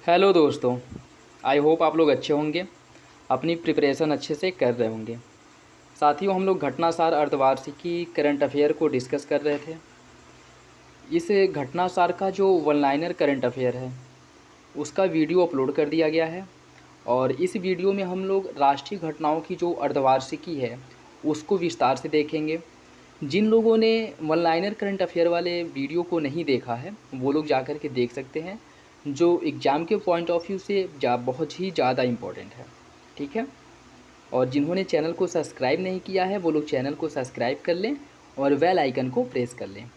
Hello दोस्तों। I hope आप लोग अच्छे होंगे, अपनी प्रिपरेशन अच्छे से कर रहे होंगे। साथियों, हम लोग घटनासार अर्धवार्षिकी करंट अफेयर को डिस्कस कर रहे थे। इस घटनासार का जो वन लाइनर करंट अफेयर है उसका वीडियो अपलोड कर दिया गया है, और इस वीडियो में हम लोग राष्ट्रीय घटनाओं की जो अर्धवार्षिकी है उसको विस्तार से देखेंगे। जिन लोगों ने वन लाइनर करंट अफेयर वाले वीडियो को नहीं देखा है वो लोग जा कर के देख सकते हैं, जो एग्ज़ाम के पॉइंट ऑफ व्यू से बहुत ही ज़्यादा इम्पोर्टेंट है। ठीक है। और जिन्होंने चैनल को सब्सक्राइब नहीं किया है वो लोग चैनल को सब्सक्राइब कर लें और बेल आइकन को प्रेस कर लें।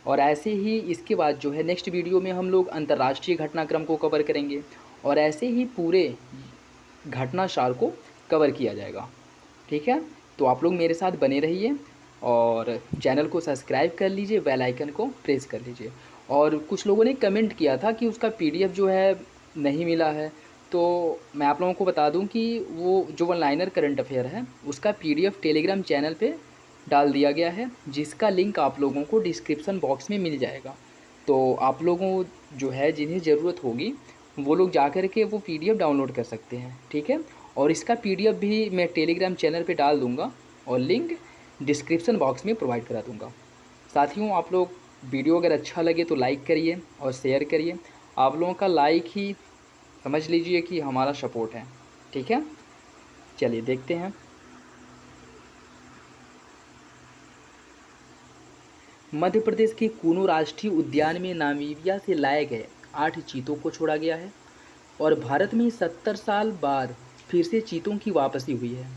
और ऐसे ही इसके बाद जो है नेक्स्ट वीडियो में हम लोग अंतर्राष्ट्रीय घटनाक्रम को कवर करेंगे, और ऐसे ही पूरे घटनासार को कवर किया जाएगा। ठीक है। तो आप लोग मेरे साथ बने रहिए और चैनल को सब्सक्राइब कर लीजिए, बेल आइकन को प्रेस कर लीजिए। और कुछ लोगों ने कमेंट किया था कि उसका पीडीएफ जो है नहीं मिला है, तो मैं आप लोगों को बता दूं कि वो जो वन लाइनर करंट अफेयर है उसका पीडीएफ टेलीग्राम चैनल पे डाल दिया गया है, जिसका लिंक आप लोगों को डिस्क्रिप्शन बॉक्स में मिल जाएगा। तो आप लोगों जो है जिन्हें ज़रूरत होगी वो लोग जा कर के वो पीडीएफ डाउनलोड कर सकते हैं। ठीक है। और इसका पीडीएफ भी मैं टेलीग्राम चैनल पे डाल दूंगा और लिंक डिस्क्रिप्शन बॉक्स में प्रोवाइड करा दूंगा। साथियों, आप लोग वीडियो अगर अच्छा लगे तो लाइक करिए और शेयर करिए। आप लोगों का लाइक ही समझ लीजिए कि हमारा सपोर्ट है। ठीक है। चलिए देखते हैं। मध्य प्रदेश के कूनो राष्ट्रीय उद्यान में नामीबिया से लाए गए 8 चीतों को छोड़ा गया है, और भारत में 70 साल बाद फिर से चीतों की वापसी हुई है,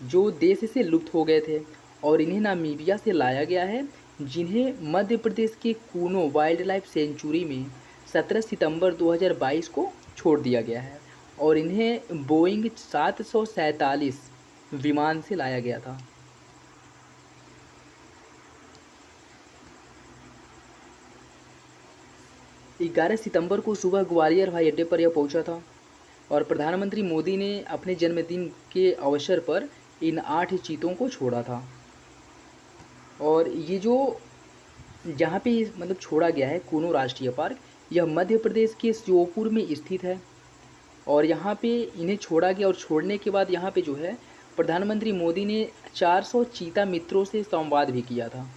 जो देश से लुप्त हो गए थे, और इन्हें नामीबिया से लाया गया है, जिन्हें मध्य प्रदेश के कूनो वाइल्ड लाइफ सेंचुरी में 17 सितंबर 2022 को छोड़ दिया गया है, और इन्हें बोइंग 747 विमान से लाया गया था। 11 सितंबर को सुबह ग्वालियर हवाई अड्डे पर यह पहुंचा था, और प्रधानमंत्री मोदी ने अपने जन्मदिन के अवसर पर इन 8 चीतों को छोड़ा था। और ये जो जहाँ पे मतलब छोड़ा गया है कूनो राष्ट्रीय पार्क, यह मध्य प्रदेश के श्योपुर में स्थित है। और यहाँ पे इन्हें छोड़ा गया, और छोड़ने के बाद यहाँ पे जो है प्रधानमंत्री मोदी ने 400 चीता मित्रों से संवाद भी किया था।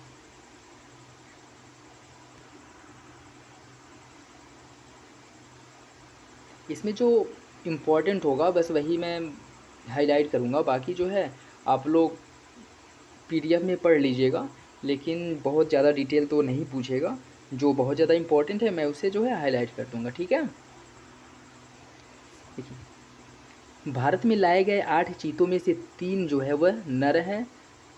इसमें जो इम्पोर्टेंट होगा बस वही मैं हाईलाइट करूँगा, बाकी जो है आप लोग पीडीएफ में पढ़ लीजिएगा, लेकिन बहुत ज़्यादा डिटेल तो नहीं पूछेगा। जो बहुत ज़्यादा इम्पोर्टेंट है मैं उसे जो है हाईलाइट कर दूँगा। ठीक है। देखिए, भारत में लाए गए 8 चीतों में से 3 जो है वह नर हैं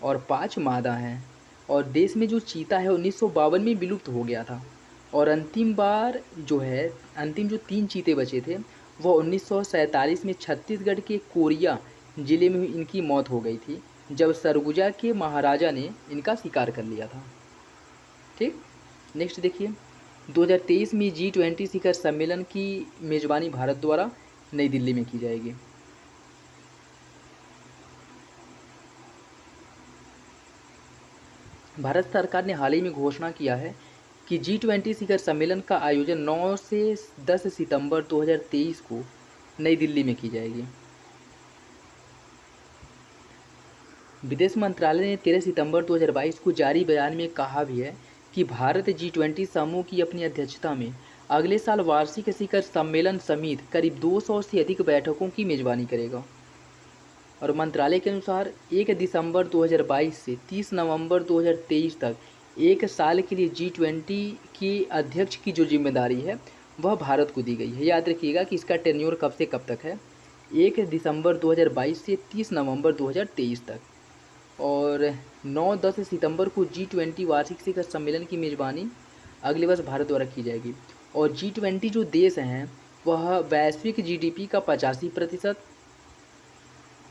और 5 मादा हैं। और देश में जो चीता है 1952 में विलुप्त हो गया था, और अंतिम बार जो है अंतिम जो 3 चीते बचे थे वह 1947 में छत्तीसगढ़ के कोरिया ज़िले में इनकी मौत हो गई थी, जब सरगुजा के महाराजा ने इनका शिकार कर लिया था। ठीक। नेक्स्ट देखिए, 2023 में G20 शिखर सम्मेलन की मेज़बानी भारत द्वारा नई दिल्ली में की जाएगी। भारत सरकार ने हाल ही में घोषणा किया है कि G20 शिखर सम्मेलन का आयोजन 9 से 10 सितंबर 2023 को नई दिल्ली में की जाएगी। विदेश मंत्रालय ने 13 सितंबर 2022 को जारी बयान में कहा भी है कि भारत G20 समूह की अपनी अध्यक्षता में अगले साल वार्षिक शिखर सम्मेलन समेत करीब 200 से अधिक बैठकों की मेज़बानी करेगा। और मंत्रालय के अनुसार 1 दिसंबर 2022 से 30 नवंबर 2023 तक एक साल के लिए G20 की अध्यक्ष की जो जिम्मेदारी है वह भारत को दी गई है। याद रखिएगा कि इसका टेन्योर कब से कब तक है, 1 दिसंबर 2022 से 30 नवंबर 2023 तक। और 9-10 सितंबर को G20 वार्षिक शिखर सम्मेलन की मेज़बानी अगले वर्ष भारत द्वारा की जाएगी। और G20 जो देश हैं वह वैश्विक GDP का 85%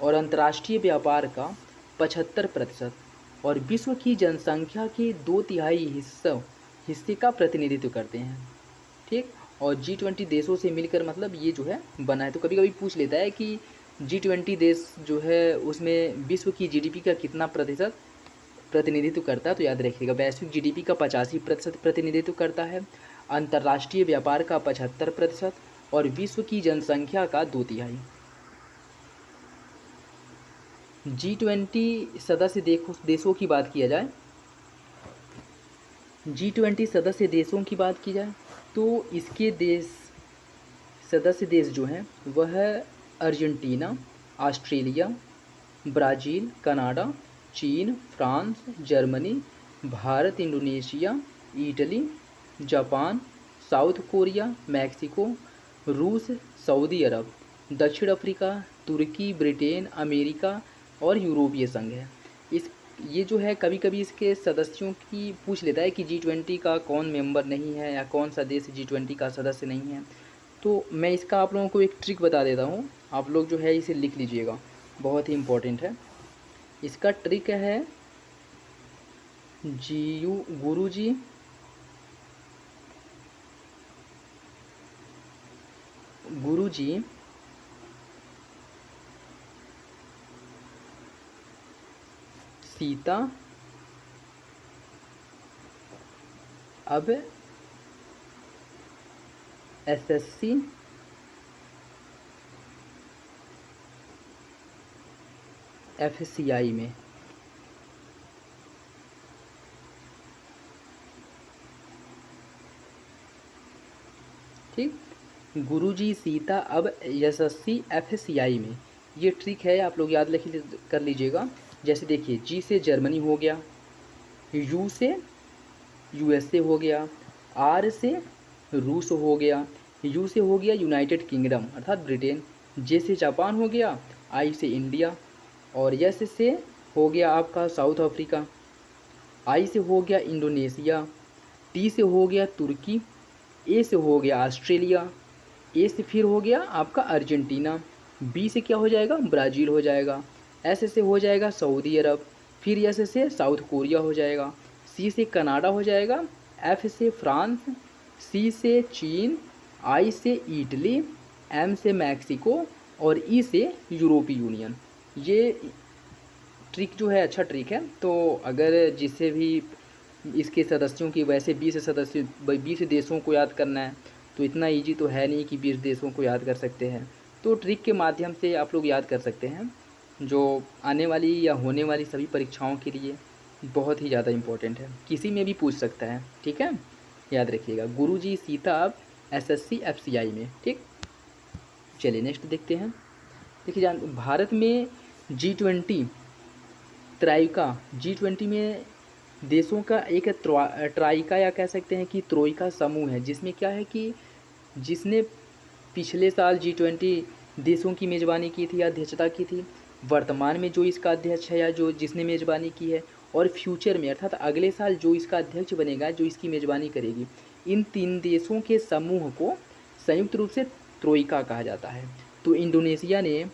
और अंतर्राष्ट्रीय व्यापार का 75% और विश्व की जनसंख्या के 2/3 हिस्से का प्रतिनिधित्व करते हैं। ठीक। और G20 देशों से मिलकर मतलब ये जो है बना है। तो कभी कभी पूछ लेता है कि G20 देश जो है उसमें विश्व की GDP का कितना प्रतिशत प्रतिनिधित्व करता है, तो याद रखिएगा वैश्विक GDP का 85% प्रतिनिधित्व करता है, अंतर्राष्ट्रीय व्यापार का 75%, और विश्व की जनसंख्या का 2/3। G20 सदस्य देशों की बात किया जाए, G20 सदस्य देशों की बात की जाए तो इसके सदस्य देश जो हैं वह अर्जेंटीना, ऑस्ट्रेलिया, ब्राज़ील, कनाडा, चीन, France, Germany, Bharat, Indonesia, Italy, Japan, south Korea, Mexico, रूस, सऊदी अरब, दक्षिण अफ्रीका, तुर्की, ब्रिटेन, अमेरिका और यूरोपीय संघ है। इस ये जो है कभी कभी इसके सदस्यों की पूछ लेता है कि G20 का कौन मेंबर नहीं है या कौन सा देश G20 का सदस्य नहीं है। तो मैं इसका आप लोगों को एक ट्रिक बता देता हूँ, आप लोग जो है इसे लिख लीजिएगा, बहुत ही इम्पोर्टेंट है। इसका ट्रिक है गुरुजी सीता अब SSC FCI में। ठीक, गुरुजी सीता अब SSC FCI में, ये ट्रिक है, आप लोग याद कर लीजिएगा। जैसे देखिए, G से जर्मनी हो गया, U से USA हो गया, R से रूस हो गया, U से हो गया यूनाइटेड किंगडम अर्थात ब्रिटेन, J से जापान हो गया, I से इंडिया, और S से हो गया आपका साउथ अफ्रीका, I से हो गया इंडोनेशिया, T से हो गया तुर्की, A से हो गया ऑस्ट्रेलिया, A से फिर हो गया आपका अर्जेंटीना, B से क्या हो जाएगा, ब्राज़ील हो जाएगा, S से हो जाएगा सऊदी अरब, फिर S से साउथ कोरिया हो जाएगा, C से कनाडा हो जाएगा, F से फ्रांस, C से चीन, I से इटली, M से मैक्सिको और E से यूरोपीय यूनियन। ये ट्रिक जो है अच्छा ट्रिक है। तो अगर जिसे भी इसके सदस्यों की, वैसे 20 देशों को याद करना है तो इतना इजी तो है नहीं कि 20 देशों को याद कर सकते हैं। तो ट्रिक के माध्यम से आप लोग याद कर सकते हैं, जो आने वाली या होने वाली सभी परीक्षाओं के लिए बहुत ही ज़्यादा इम्पोर्टेंट है, किसी में भी पूछ सकता है। ठीक है, याद रखिएगा, गुरुजी सीता अब SSC FCI में। ठीक, चलिए नेक्स्ट देखते हैं। देखिए भारत में G20 त्राइका, G20 में देशों का एक ट्राइका या कह सकते हैं कि त्रोइका समूह है, जिसमें क्या है कि जिसने पिछले साल G20 देशों की मेज़बानी की थी या अध्यक्षता की थी, वर्तमान में जो इसका अध्यक्ष है या जो जिसने मेज़बानी की है, और फ्यूचर में अर्थात अगले साल जो इसका अध्यक्ष बनेगा, जो इसकी मेज़बानी करेगी, इन 3 देशों के समूह को संयुक्त रूप से त्रोइका कहा जाता है। तो इंडोनेशिया ने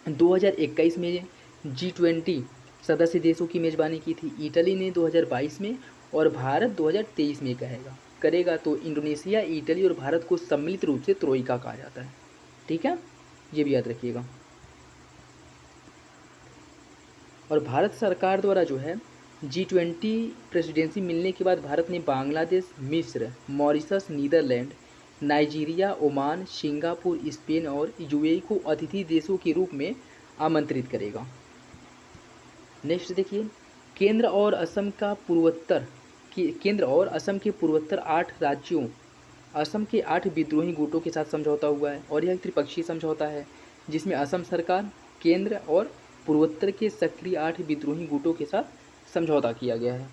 2021 में G20 सदस्य देशों की मेज़बानी की थी, इटली ने 2022 में और भारत 2023 में करेगा। तो इंडोनेशिया, इटली और भारत को सम्मिलित रूप से त्रोइका कहा जाता है। ठीक है, ये भी याद रखिएगा। और भारत सरकार द्वारा जो है G20 प्रेसिडेंसी मिलने के बाद भारत ने बांग्लादेश, मिस्र, Mauritius, Netherlands, Nigeria, Oman, Singapore, Spain और UAE को अतिथि देशों के रूप में आमंत्रित करेगा। नेक्स्ट देखिए, केंद्र और असम के पूर्वोत्तर 8 राज्यों, असम के 8 विद्रोही गुटों के साथ समझौता हुआ है, और यह त्रिपक्षीय समझौता है जिसमें असम सरकार, केंद्र और पूर्वोत्तर के सक्रिय 8 विद्रोही गुटों के साथ समझौता किया गया है।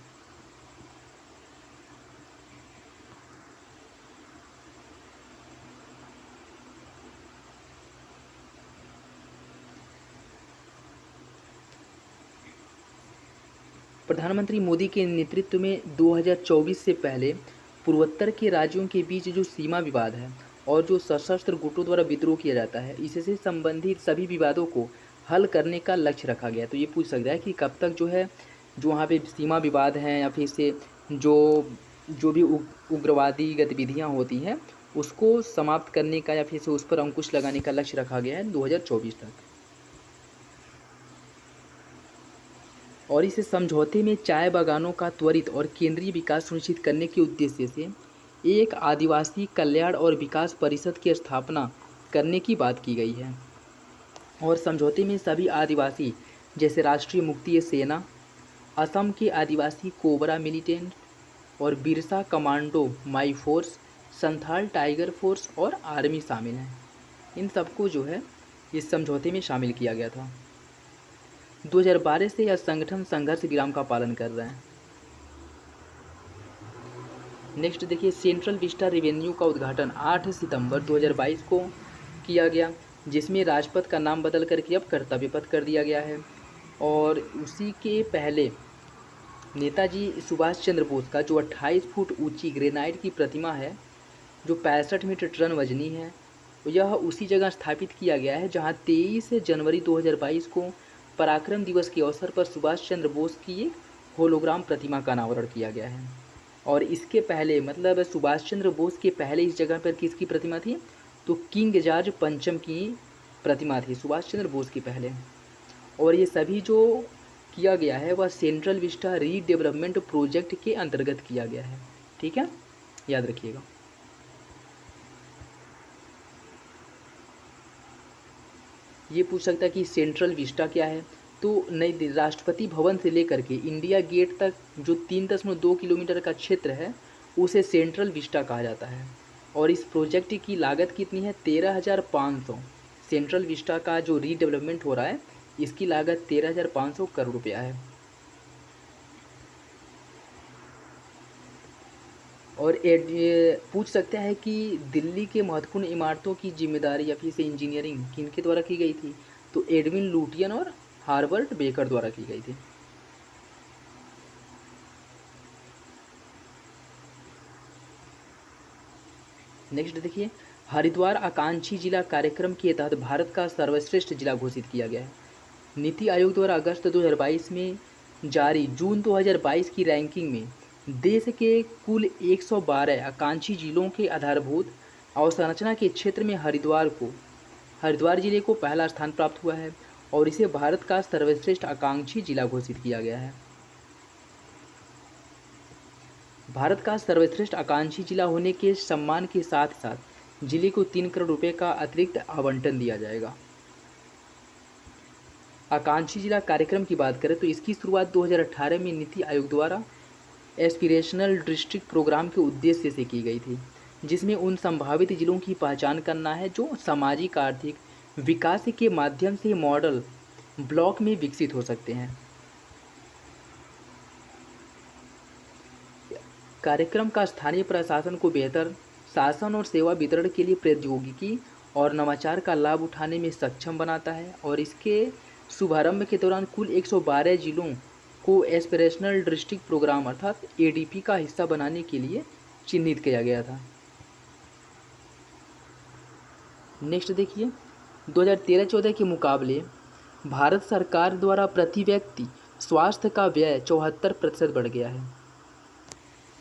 प्रधानमंत्री मोदी के नेतृत्व में 2024 से पहले पूर्वोत्तर के राज्यों के बीच जो सीमा विवाद है और जो सशस्त्र गुटों द्वारा विद्रोह किया जाता है, इससे संबंधित सभी विवादों को हल करने का लक्ष्य रखा गया। तो ये पूछ सकता है कि कब तक जो है जो वहाँ पे सीमा विवाद हैं या फिर से जो भी उग्रवादी गतिविधियाँ होती हैं उसको समाप्त करने का या फिर से उस पर अंकुश लगाने का लक्ष्य रखा गया है 2024 तक। और इस समझौते में चाय बागानों का त्वरित और केंद्रीय विकास सुनिश्चित करने के उद्देश्य से एक आदिवासी कल्याण और विकास परिषद की स्थापना करने की बात की गई है। और समझौते में सभी आदिवासी जैसे राष्ट्रीय मुक्ति सेना, असम के आदिवासी कोबरा मिलिटेंट और Birsa commando my force, Santhal tiger force और आर्मी शामिल हैं। इन सबको जो है इस समझौते में शामिल किया गया था। 2012 से यह संगठन संघर्ष विराम का पालन कर रहे हैं। नेक्स्ट देखिए, सेंट्रल विस्टा रेवेन्यू का उद्घाटन 8 सितंबर 2022 को किया गया, जिसमें राजपथ का नाम बदल करके अब कर्तव्य पथ कर दिया गया है। और उसी के पहले नेताजी सुभाष चंद्र बोस का जो 28 फुट ऊंची ग्रेनाइट की प्रतिमा है, जो 65 मीटर टन वजनी है, यह उसी जगह स्थापित किया गया है जहां 23 जनवरी 2022 को पराक्रम दिवस के अवसर पर सुभाष चंद्र बोस की एक होलोग्राम प्रतिमा का अनावरण किया गया है। और इसके पहले मतलब सुभाष चंद्र बोस के पहले इस जगह पर किसकी प्रतिमा थी? तो किंग जॉर्ज पंचम की प्रतिमा थी सुभाष चंद्र बोस के पहले। और ये सभी जो किया गया है वह सेंट्रल विस्टा रीडेवलपमेंट प्रोजेक्ट के अंतर्गत किया गया है। ठीक है, याद रखिएगा। ये पूछ सकता है कि सेंट्रल विस्टा क्या है। तो नई दिल्ली राष्ट्रपति भवन से लेकर के इंडिया गेट तक जो 3.2 किलोमीटर का क्षेत्र है उसे सेंट्रल विस्टा कहा जाता है। और इस प्रोजेक्ट की लागत कितनी है? 13,500। सेंट्रल विस्टा का जो रीडेवलपमेंट हो रहा है इसकी लागत 13,500 करोड़ रुपया है। और पूछ सकते हैं कि दिल्ली के महत्वपूर्ण इमारतों की जिम्मेदारी या फिर से इंजीनियरिंग किनके द्वारा की गई थी? तो एडविन लुटियन और हार्वर्ड बेकर द्वारा की गई थी। नेक्स्ट देखिए, हरिद्वार आकांक्षी जिला कार्यक्रम के तहत भारत का सर्वश्रेष्ठ जिला घोषित किया गया है। नीति आयोग द्वारा अगस्त 2022 में जारी जून 2022 की रैंकिंग में देश के कुल 112 आकांक्षी जिलों के आधारभूत अवसंरचना के क्षेत्र में हरिद्वार जिले को पहला स्थान प्राप्त हुआ है और इसे भारत का सर्वश्रेष्ठ आकांक्षी जिला घोषित किया गया है। भारत का सर्वश्रेष्ठ आकांक्षी जिला होने के सम्मान के साथ साथ जिले को 3 करोड़ रुपए का अतिरिक्त आवंटन दिया जाएगा। आकांक्षी जिला कार्यक्रम की बात करें तो इसकी शुरुआत 2018 में नीति आयोग द्वारा एस्पिरेशनल डिस्ट्रिक्ट प्रोग्राम के उद्देश्य से की गई थी, जिसमें उन संभावित जिलों की पहचान करना है जो सामाजिक आर्थिक विकास के माध्यम से मॉडल ब्लॉक में विकसित हो सकते हैं। कार्यक्रम का स्थानीय प्रशासन को बेहतर शासन और सेवा वितरण के लिए प्रौद्योगिकी और नवाचार का लाभ उठाने में सक्षम बनाता है। और इसके शुभारंभ के दौरान कुल 112 जिलों को एस्पिरेशनल डिस्ट्रिक्ट प्रोग्राम अर्थात एडीपी का हिस्सा बनाने के लिए चिन्हित किया गया था। नेक्स्ट देखिए, 2013-14 के मुकाबले भारत सरकार द्वारा प्रति व्यक्ति स्वास्थ्य का व्यय 74% बढ़ गया है।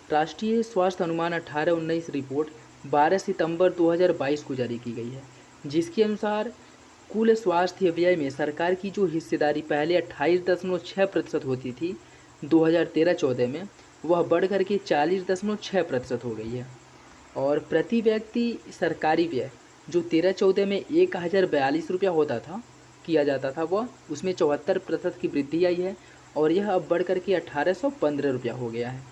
राष्ट्रीय स्वास्थ्य अनुमान 18-19 रिपोर्ट 12 सितंबर 2022 को जारी की गई है, जिसके अनुसार कुल स्वास्थ्य व्यय में सरकार की जो हिस्सेदारी पहले 28.6% होती थी 2013-14 में, वह बढ़ करके 40.6% हो गई है। और प्रति व्यक्ति सरकारी व्यय जो 13-14 में 1,042 रुपया होता था किया जाता था, वह उसमें 74% की वृद्धि आई है और यह अब बढ़ करके 1,815 रुपया हो गया है।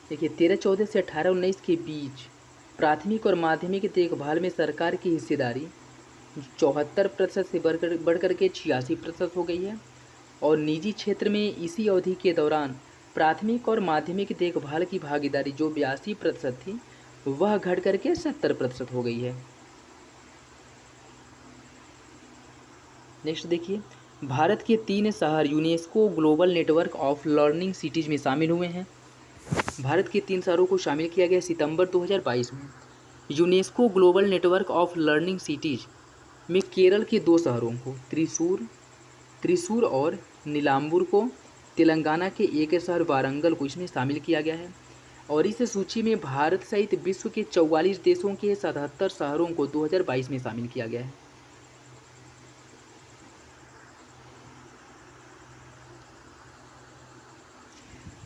देखिए, 13-14 से 18-19 के बीच प्राथमिक और माध्यमिक देखभाल में सरकार की हिस्सेदारी 74% से बढ़ करके 86% हो गई है। और निजी क्षेत्र में इसी अवधि के दौरान प्राथमिक और माध्यमिक देखभाल की भागीदारी जो 82% थी वह घट करके 70% हो गई है। नेक्स्ट देखिए, भारत के 3 शहर UNESCO Global Network of learning cities में शामिल हुए हैं। भारत के 3 शहरों को शामिल किया गया सितंबर 2022 में। UNESCO Global Network of learning cities में केरल के 2 शहरों को त्रिशूर और नीलाम्बूर को, तेलंगाना के एक शहर वारंगल को इसमें शामिल किया गया है। और इस सूची में भारत सहित विश्व के 44 देशों के 77 शहरों को 2022 में शामिल किया गया है।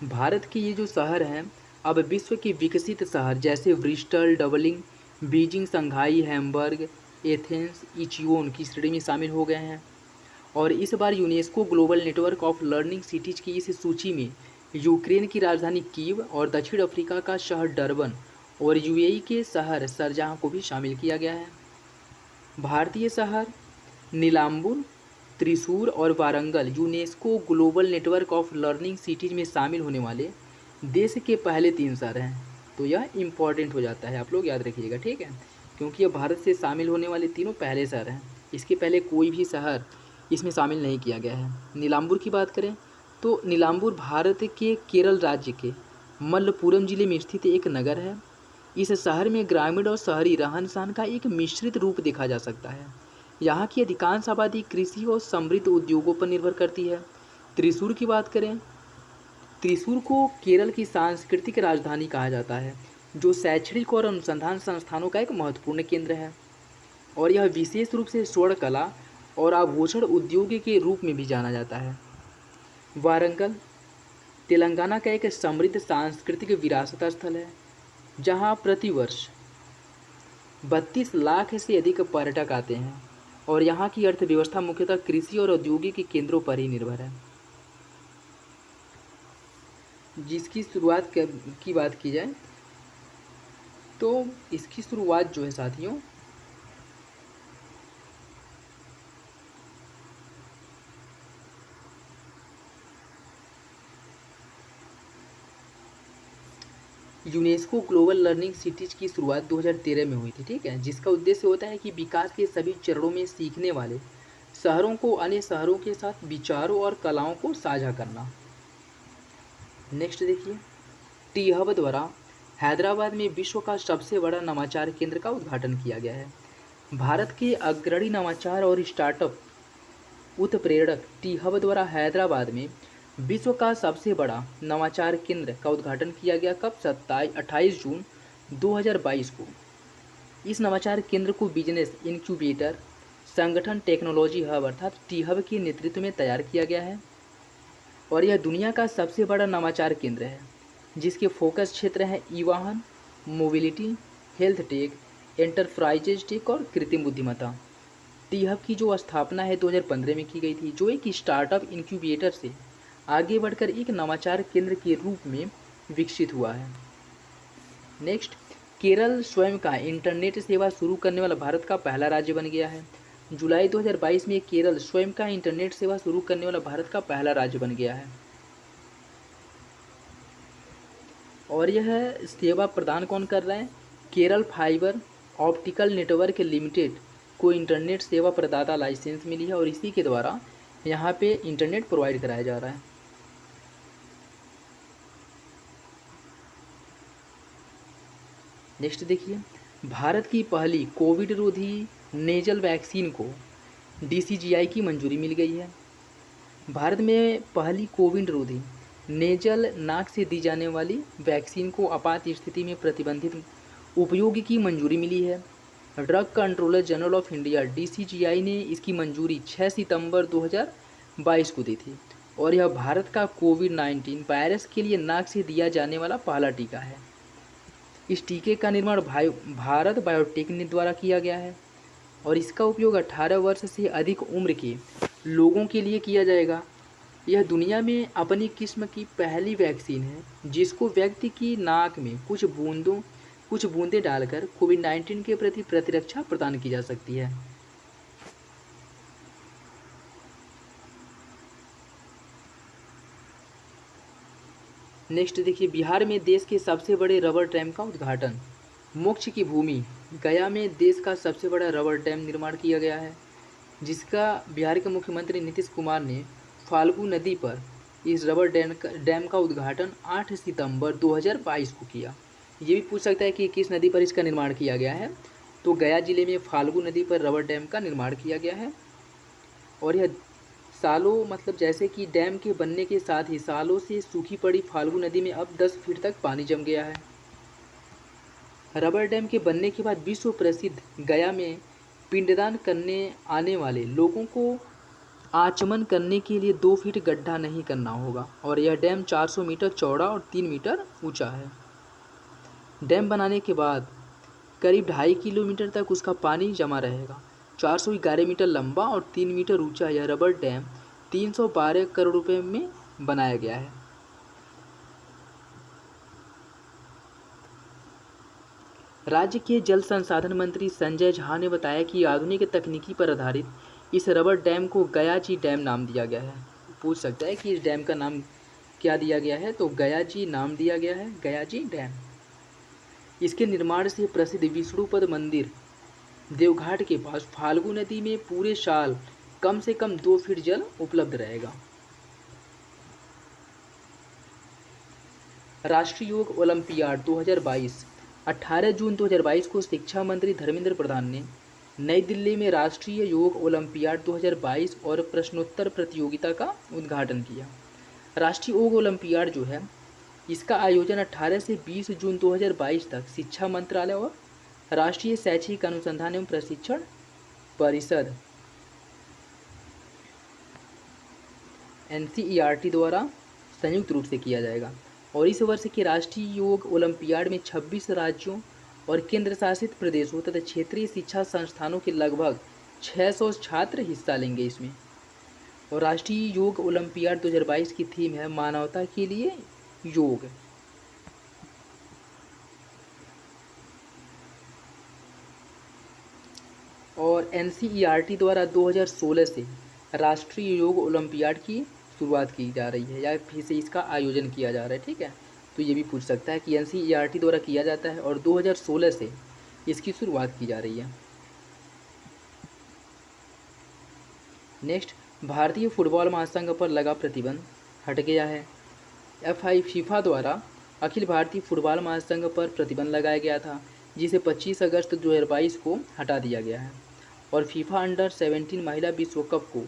भारत के ये जो शहर हैं अब विश्व के विकसित शहर जैसे Bristol, Dublin, Beijing, Shanghai, Hamburg, Athens, Incheon की श्रेणी में शामिल हो गए हैं। और इस बार UNESCO Global Network of Learning Cities की इस सूची में यूक्रेन की राजधानी कीव और दक्षिण अफ्रीका का शहर डरबन और यूएई के शहर शारजाह को भी शामिल किया गया है। भारतीय शहर नीलाम्बुर, त्रिशूर और Warangal UNESCO Global Network of Learning cities में शामिल होने वाले देश के पहले 3 शहर हैं। तो यह इम्पॉर्टेंट हो जाता है, आप लोग याद रखिएगा, ठीक है, क्योंकि ये भारत से शामिल होने वाले तीनों पहले शहर हैं। इसके पहले कोई भी शहर इसमें शामिल नहीं किया गया है। नीलाम्बुर की बात करें तो नीलाम्बुर भारत के केरल राज्य के मल्लपुरम जिले में स्थित एक नगर है। इस शहर में ग्रामीण और शहरी रहन सहन का एक मिश्रित रूप देखा जा सकता है। यहाँ की अधिकांश आबादी कृषि और समृद्ध उद्योगों पर निर्भर करती है। त्रिशूर की बात करें, त्रिशूर को केरल की सांस्कृतिक राजधानी कहा जाता है, जो शैक्षणिक और अनुसंधान संस्थानों का एक महत्वपूर्ण केंद्र है। और यह विशेष रूप से स्वर्ण कला और आभूषण उद्योग के रूप में भी जाना जाता है। वारंगल तेलंगाना का एक समृद्ध सांस्कृतिक विरासत स्थल है, जहाँ प्रतिवर्ष 32 लाख से अधिक पर्यटक आते हैं और यहाँ की अर्थव्यवस्था मुख्यतः कृषि और औद्योगिक केंद्रों पर ही निर्भर है। जिसकी शुरुआत की बात की जाए तो इसकी शुरुआत जो है साथियों यूनेस्को ग्लोबल लर्निंग सिटीज की शुरुआत 2013 में हुई थी, ठीक है, जिसका उद्देश्य होता है कि विकास के सभी चरणों में सीखने वाले शहरों को अन्य शहरों के साथ विचारों और कलाओं को साझा करना। नेक्स्ट देखिए, टी हब द्वारा हैदराबाद में विश्व का सबसे बड़ा नवाचार केंद्र का उद्घाटन किया गया है। भारत के अग्रणी नवाचार और स्टार्टअप उत्प्रेरक टी हब द्वारा हैदराबाद में विश्व का सबसे बड़ा नवाचार केंद्र का उद्घाटन किया गया। कब? 28 जून 2022 को। इस नवाचार केंद्र को बिजनेस इंक्यूबेटर संगठन टेक्नोलॉजी हब अर्थात टी हब के नेतृत्व में तैयार किया गया है और यह दुनिया का सबसे बड़ा नवाचार केंद्र है, जिसके फोकस क्षेत्र हैं ई वाहन, mobility, health tech, enterprises tech और कृत्रिम बुद्धिमत्ता। टी हब की जो स्थापना है 2015 में की गई थी, जो एक स्टार्टअप इंक्यूबेटर से आगे बढ़कर एक नवाचार केंद्र के रूप में विकसित हुआ है। नेक्स्ट, केरल स्वयं का इंटरनेट सेवा शुरू करने वाला भारत का पहला राज्य बन गया है। जुलाई 2022 में केरल स्वयं का इंटरनेट सेवा शुरू करने वाला भारत का पहला राज्य बन गया है और यह सेवा प्रदान कौन कर रहा है? Kerala fibre optical network limited को इंटरनेट सेवा प्रदाता लाइसेंस मिली है और इसी के द्वारा यहाँ पे इंटरनेट प्रोवाइड कराया जा रहा है। नेक्स्ट देखिए, भारत की पहली कोविड रोधी नेजल वैक्सीन को DCGI की मंजूरी मिल गई है। भारत में पहली कोविड रोधी नेजल नाक से दी जाने वाली वैक्सीन को आपात स्थिति में प्रतिबंधित उपयोग की मंजूरी मिली है। Drug controller general of India DCGI ने इसकी मंजूरी 6 सितंबर 2022 को दी थी और यह भारत का कोविड-19 वायरस के लिए नाक से दिया जाने वाला पहला टीका है। इस टीके का निर्माण भारत बायोटेक द्वारा किया गया है और इसका उपयोग 18 वर्ष से अधिक उम्र के लोगों के लिए किया जाएगा। यह दुनिया में अपनी किस्म की पहली वैक्सीन है जिसको व्यक्ति की नाक में कुछ बूंदें डालकर कोविड-19 के प्रति प्रतिरक्षा प्रदान की जा सकती है। नेक्स्ट देखिए, बिहार में देश के सबसे बड़े रबर डैम का उद्घाटन। मोक्ष की भूमि गया में देश का सबसे बड़ा रबर डैम निर्माण किया गया है, जिसका बिहार के मुख्यमंत्री नीतीश कुमार ने फाल्गु नदी पर इस रबर डैम का उद्घाटन 8 सितंबर 2022 को किया। ये भी पूछ सकता है कि किस नदी पर इसका निर्माण किया गया है, तो गया जिले में फाल्गु नदी पर रबर डैम का निर्माण किया गया है और यह सालों मतलब जैसे कि डैम के बनने के साथ ही सालों से सूखी पड़ी फाल्गु नदी में अब 10 फीट तक पानी जम गया है। रबर डैम के बनने के बाद विश्व प्रसिद्ध गया में पिंडदान करने आने वाले लोगों को आचमन करने के लिए 2 फीट गड्ढा नहीं करना होगा और यह डैम 400 मीटर चौड़ा और 3 मीटर ऊंचा है। डैम बनाने के बाद करीब 2.5 किलोमीटर तक उसका पानी जमा रहेगा। 411 मीटर लंबा और 3 मीटर ऊंचा यह रबर डैम 312 करोड़ रुपए में बनाया गया है। राज्य के जल संसाधन मंत्री संजय झा ने बताया कि आधुनिक तकनीकी पर आधारित इस रबर डैम को गयाजी डैम नाम दिया गया है। पूछ सकता है कि इस डैम का नाम क्या दिया गया है, तो गयाजी नाम दिया गया है, गयाजी डैम। इसके निर्माण से प्रसिद्ध विष्णुपद मंदिर देवघाट के पास फाल्गु नदी में पूरे साल कम से कम 2 फीट जल उपलब्ध रहेगा। राष्ट्रीय योग ओलंपियाड 2022 18 जून 2022 को शिक्षा मंत्री धर्मेंद्र प्रधान ने नई दिल्ली में राष्ट्रीय योग ओलंपियाड 2022 और प्रश्नोत्तर प्रतियोगिता का उद्घाटन किया। राष्ट्रीय योग ओलंपियाड जो है इसका आयोजन 18 से 20 जून 2022 तक शिक्षा मंत्रालय और राष्ट्रीय शैक्षिक अनुसंधान एवं प्रशिक्षण परिषद NCERT द्वारा संयुक्त रूप से किया जाएगा। और इस वर्ष के राष्ट्रीय योग ओलंपियाड में 26 राज्यों और केंद्र शासित प्रदेशों तथा क्षेत्रीय शिक्षा संस्थानों के लगभग 600 छात्र हिस्सा लेंगे इसमें। और राष्ट्रीय योग ओलंपियाड 2022 की थीम है मानवता के लिए योग। और NCERT द्वारा 2016 से राष्ट्रीय योग ओलंपियाड की शुरुआत की जा रही है या फिर से इसका आयोजन किया जा रहा है। ठीक है, तो ये भी पूछ सकता है कि NCERT द्वारा किया जाता है और 2016 से इसकी शुरुआत की जा रही है। नेक्स्ट, भारतीय फुटबॉल महासंघ पर लगा प्रतिबंध हट गया है। फीफा द्वारा अखिल भारतीय फुटबॉल महासंघ पर प्रतिबंध लगाया गया था जिसे 25 अगस्त 2022 को हटा दिया गया है। और फीफा अंडर 17 महिला विश्व कप को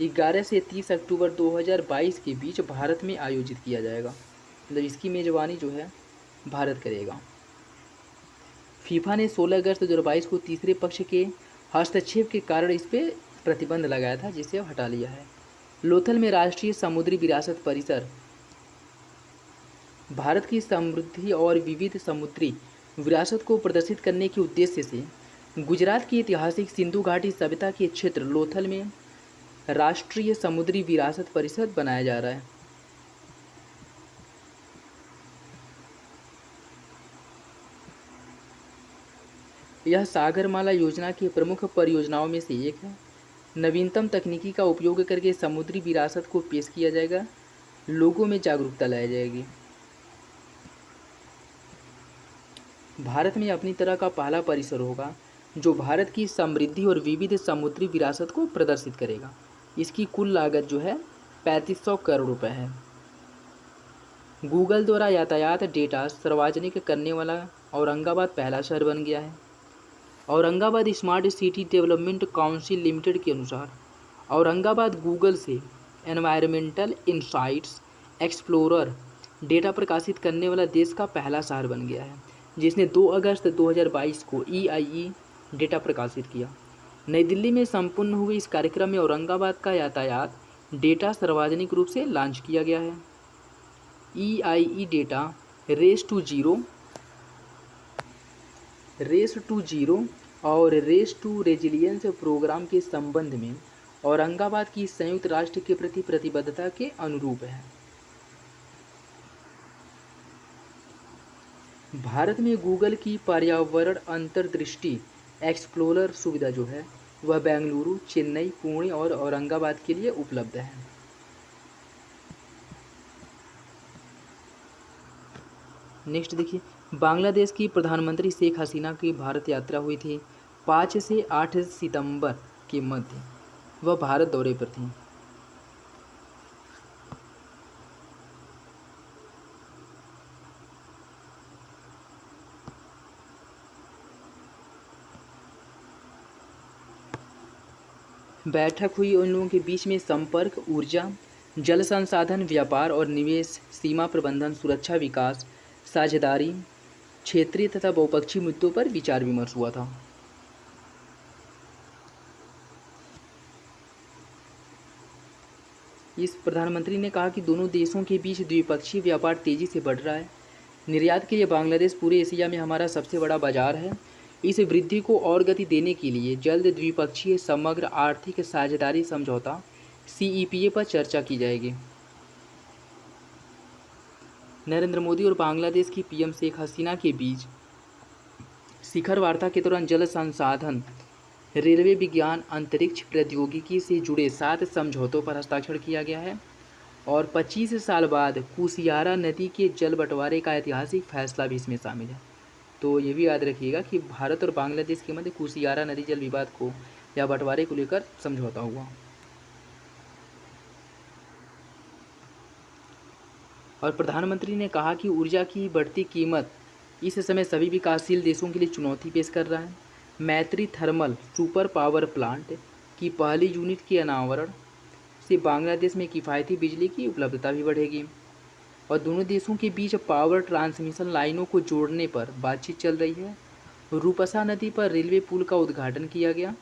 11 से 30 अक्टूबर 2022 के बीच भारत में आयोजित किया जाएगा। मतलब इसकी मेज़बानी जो है भारत करेगा। फीफा ने 16 अगस्त 2022 को तीसरे पक्ष के हस्तक्षेप के कारण इस पर प्रतिबंध लगाया था जिसे अब हटा लिया है। लोथल में राष्ट्रीय समुद्री विरासत परिसर भारत की समृद्धि और विविध समुद्री विरासत को प्रदर्शित करने के उद्देश्य से गुजरात की ऐतिहासिक सिंधु घाटी सभ्यता के क्षेत्र लोथल में राष्ट्रीय समुद्री विरासत परिषद बनाया जा रहा है। यह सागरमाला योजना की प्रमुख परियोजनाओं में से एक है। नवीनतम तकनीकी का उपयोग करके समुद्री विरासत को पेश किया जाएगा, लोगों में जागरूकता लाई जाएगी। भारत में अपनी तरह का पहला परिसर होगा जो भारत की समृद्धि और विविध समुद्री विरासत को प्रदर्शित करेगा। इसकी कुल लागत जो है 3500 करोड़ रुपए है। गूगल द्वारा यातायात डेटा सार्वजनिक करने वाला औरंगाबाद पहला शहर बन गया है। Aurangabad smart city development council limited के अनुसार औरंगाबाद गूगल से एनवायरमेंटल इंसाइट्स एक्सप्लोरर डेटा प्रकाशित करने वाला देश का पहला शहर बन गया है जिसने 2 अगस्त 2022 को EIE डेटा प्रकाशित किया। नई दिल्ली में संपन्न हुए इस कार्यक्रम में औरंगाबाद का यातायात डेटा सार्वजनिक रूप से लॉन्च किया गया है। EIE data race to zero और रेस टू रेजिलियंस प्रोग्राम के संबंध में औरंगाबाद की संयुक्त राष्ट्र के प्रति प्रतिबद्धता के अनुरूप है। भारत में गूगल की पर्यावरण अंतर्दृष्टि एक्सप्लोरर सुविधा जो है वह बेंगलुरु, चेन्नई, पुणे और औरंगाबाद के लिए उपलब्ध है। नेक्स्ट देखिए, बांग्लादेश की प्रधानमंत्री शेख हसीना की भारत यात्रा हुई थी 5 से 8 सितंबर के मध्य। वह भारत दौरे पर थी। बैठक हुई उन लोगों के बीच में संपर्क, ऊर्जा, जल संसाधन, व्यापार और निवेश, सीमा प्रबंधन, सुरक्षा, विकास, साझेदारी, क्षेत्रीय तथा बहुपक्षीय मुद्दों पर विचार विमर्श हुआ था। इस प्रधानमंत्री ने कहा कि दोनों देशों के बीच द्विपक्षीय व्यापार तेजी से बढ़ रहा है। निर्यात के लिए बांग्लादेश पूरे एशिया में हमारा सबसे बड़ा बाजार है। इस वृद्धि को और गति देने के लिए जल्द द्विपक्षीय समग्र आर्थिक साझेदारी समझौता CEPA पर चर्चा की जाएगी। नरेंद्र मोदी और बांग्लादेश की PM शेख हसीना के बीच शिखर वार्ता के दौरान जल संसाधन, रेलवे, विज्ञान, अंतरिक्ष प्रौद्योगिकी से जुड़े 7 समझौतों पर हस्ताक्षर किया गया है और 25 साल बाद कुशियारा नदी के जल बंटवारे का ऐतिहासिक फैसला भी इसमें शामिल है। तो ये भी याद रखिएगा कि भारत और बांग्लादेश के मध्य कुशियारा नदी जल विवाद को या बंटवारे को लेकर समझौता हुआ। और प्रधानमंत्री ने कहा कि ऊर्जा की बढ़ती कीमत इस समय सभी विकासशील देशों के लिए चुनौती पेश कर रहा है। मैत्री थर्मल सुपर पावर प्लांट की पहली यूनिट के अनावरण से बांग्लादेश में किफ़ायती बिजली की उपलब्धता भी बढ़ेगी और दोनों देशों के बीच पावर ट्रांसमिशन लाइनों को जोड़ने पर बातचीत चल रही है। रूपसा नदी पर रेलवे पुल का उद्घाटन किया गया।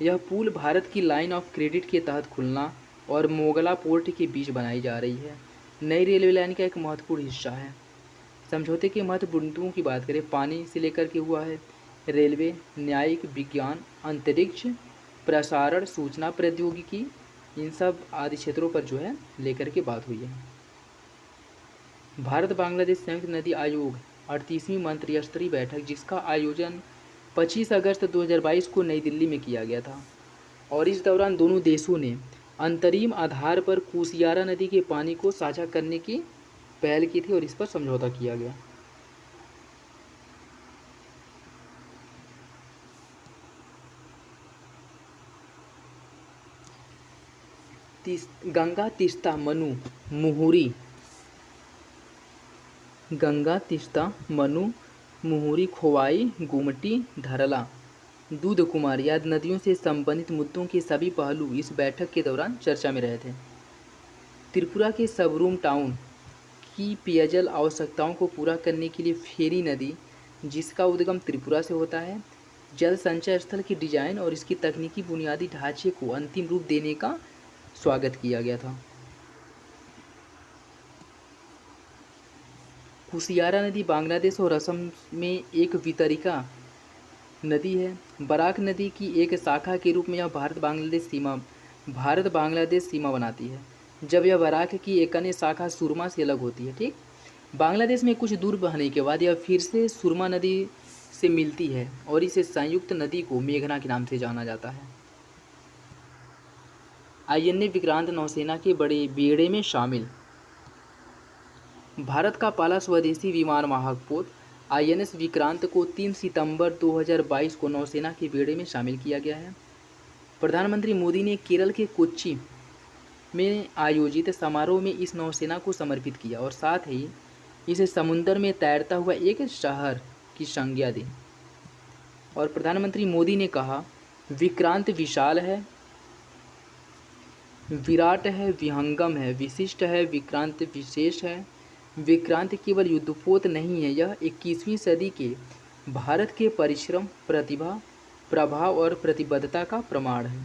यह पुल भारत की लाइन ऑफ क्रेडिट के तहत खुलना और मोगला पोर्ट के बीच बनाई जा रही है। नई रेलवे लाइन का एक महत्वपूर्ण हिस्सा है। समझौते के महत्वपूर्ण बिंदुओं की बात करें, पानी से लेकर के हुआ है, रेलवे, न्यायिक, विज्ञान, अंतरिक्ष, प्रसारण, सूचना प्रौद्योगिकी, इन सब आदि क्षेत्रों पर जो है लेकर के बात हुई है। भारत बांग्लादेश संयुक्त नदी आयोग 38वीं मंत्रिस्तरीय बैठक, जिसका आयोजन 25 अगस्त 2022 को नई दिल्ली में किया गया था और इस दौरान दोनों देशों ने अंतरिम आधार पर कुशियारा नदी के पानी को साझा करने की पहल की थी और इस पर समझौता किया गया। गंगा, तीस्ता, मनु, मुहुरी, गंगा, तीस्ता, मनु, मुहुरी, खोवाई, गुमटी, धरला, दूध कुमार आदि नदियों से संबंधित मुद्दों के सभी पहलू इस बैठक के दौरान चर्चा में रहे थे। त्रिपुरा के सबरूम टाउन की पेयजल आवश्यकताओं को पूरा करने के लिए फेरी नदी, जिसका उद्गम त्रिपुरा से होता है, जल संचय स्थल की डिजाइन और इसकी तकनीकी बुनियादी ढांचे को अंतिम रूप देने का स्वागत किया गया था। कुशियारा नदी बांग्लादेश और असम में एक वितरिका नदी है। बराक नदी की एक शाखा के रूप में यह भारत बांग्लादेश सीमा बनाती है, जब यह बराक की एक अन्य शाखा सुरमा से अलग होती है। ठीक, बांग्लादेश में कुछ दूर बहने के बाद यह फिर से सुरमा नदी से मिलती है और इसे संयुक्त नदी को मेघना के नाम से जाना जाता है। INA विक्रांत नौसेना के बड़े बेड़े में शामिल। भारत का पहला स्वदेशी विमान वाहक पोत INS विक्रांत को 3 सितंबर 2022 को नौसेना के बेड़े में शामिल किया गया है। प्रधानमंत्री मोदी ने केरल के कोच्चि में आयोजित समारोह में इस नौसेना को समर्पित किया और साथ ही इसे समुद्र में तैरता हुआ एक शहर की संज्ञा दी। और प्रधानमंत्री मोदी ने कहा, विक्रांत विशाल है, विराट है, विहंगम है, विशिष्ट है, विक्रांत विशेष है। विक्रांत केवल युद्धपोत नहीं है, यह 21वीं सदी के भारत के परिश्रम, प्रतिभा, प्रभाव और प्रतिबद्धता का प्रमाण है।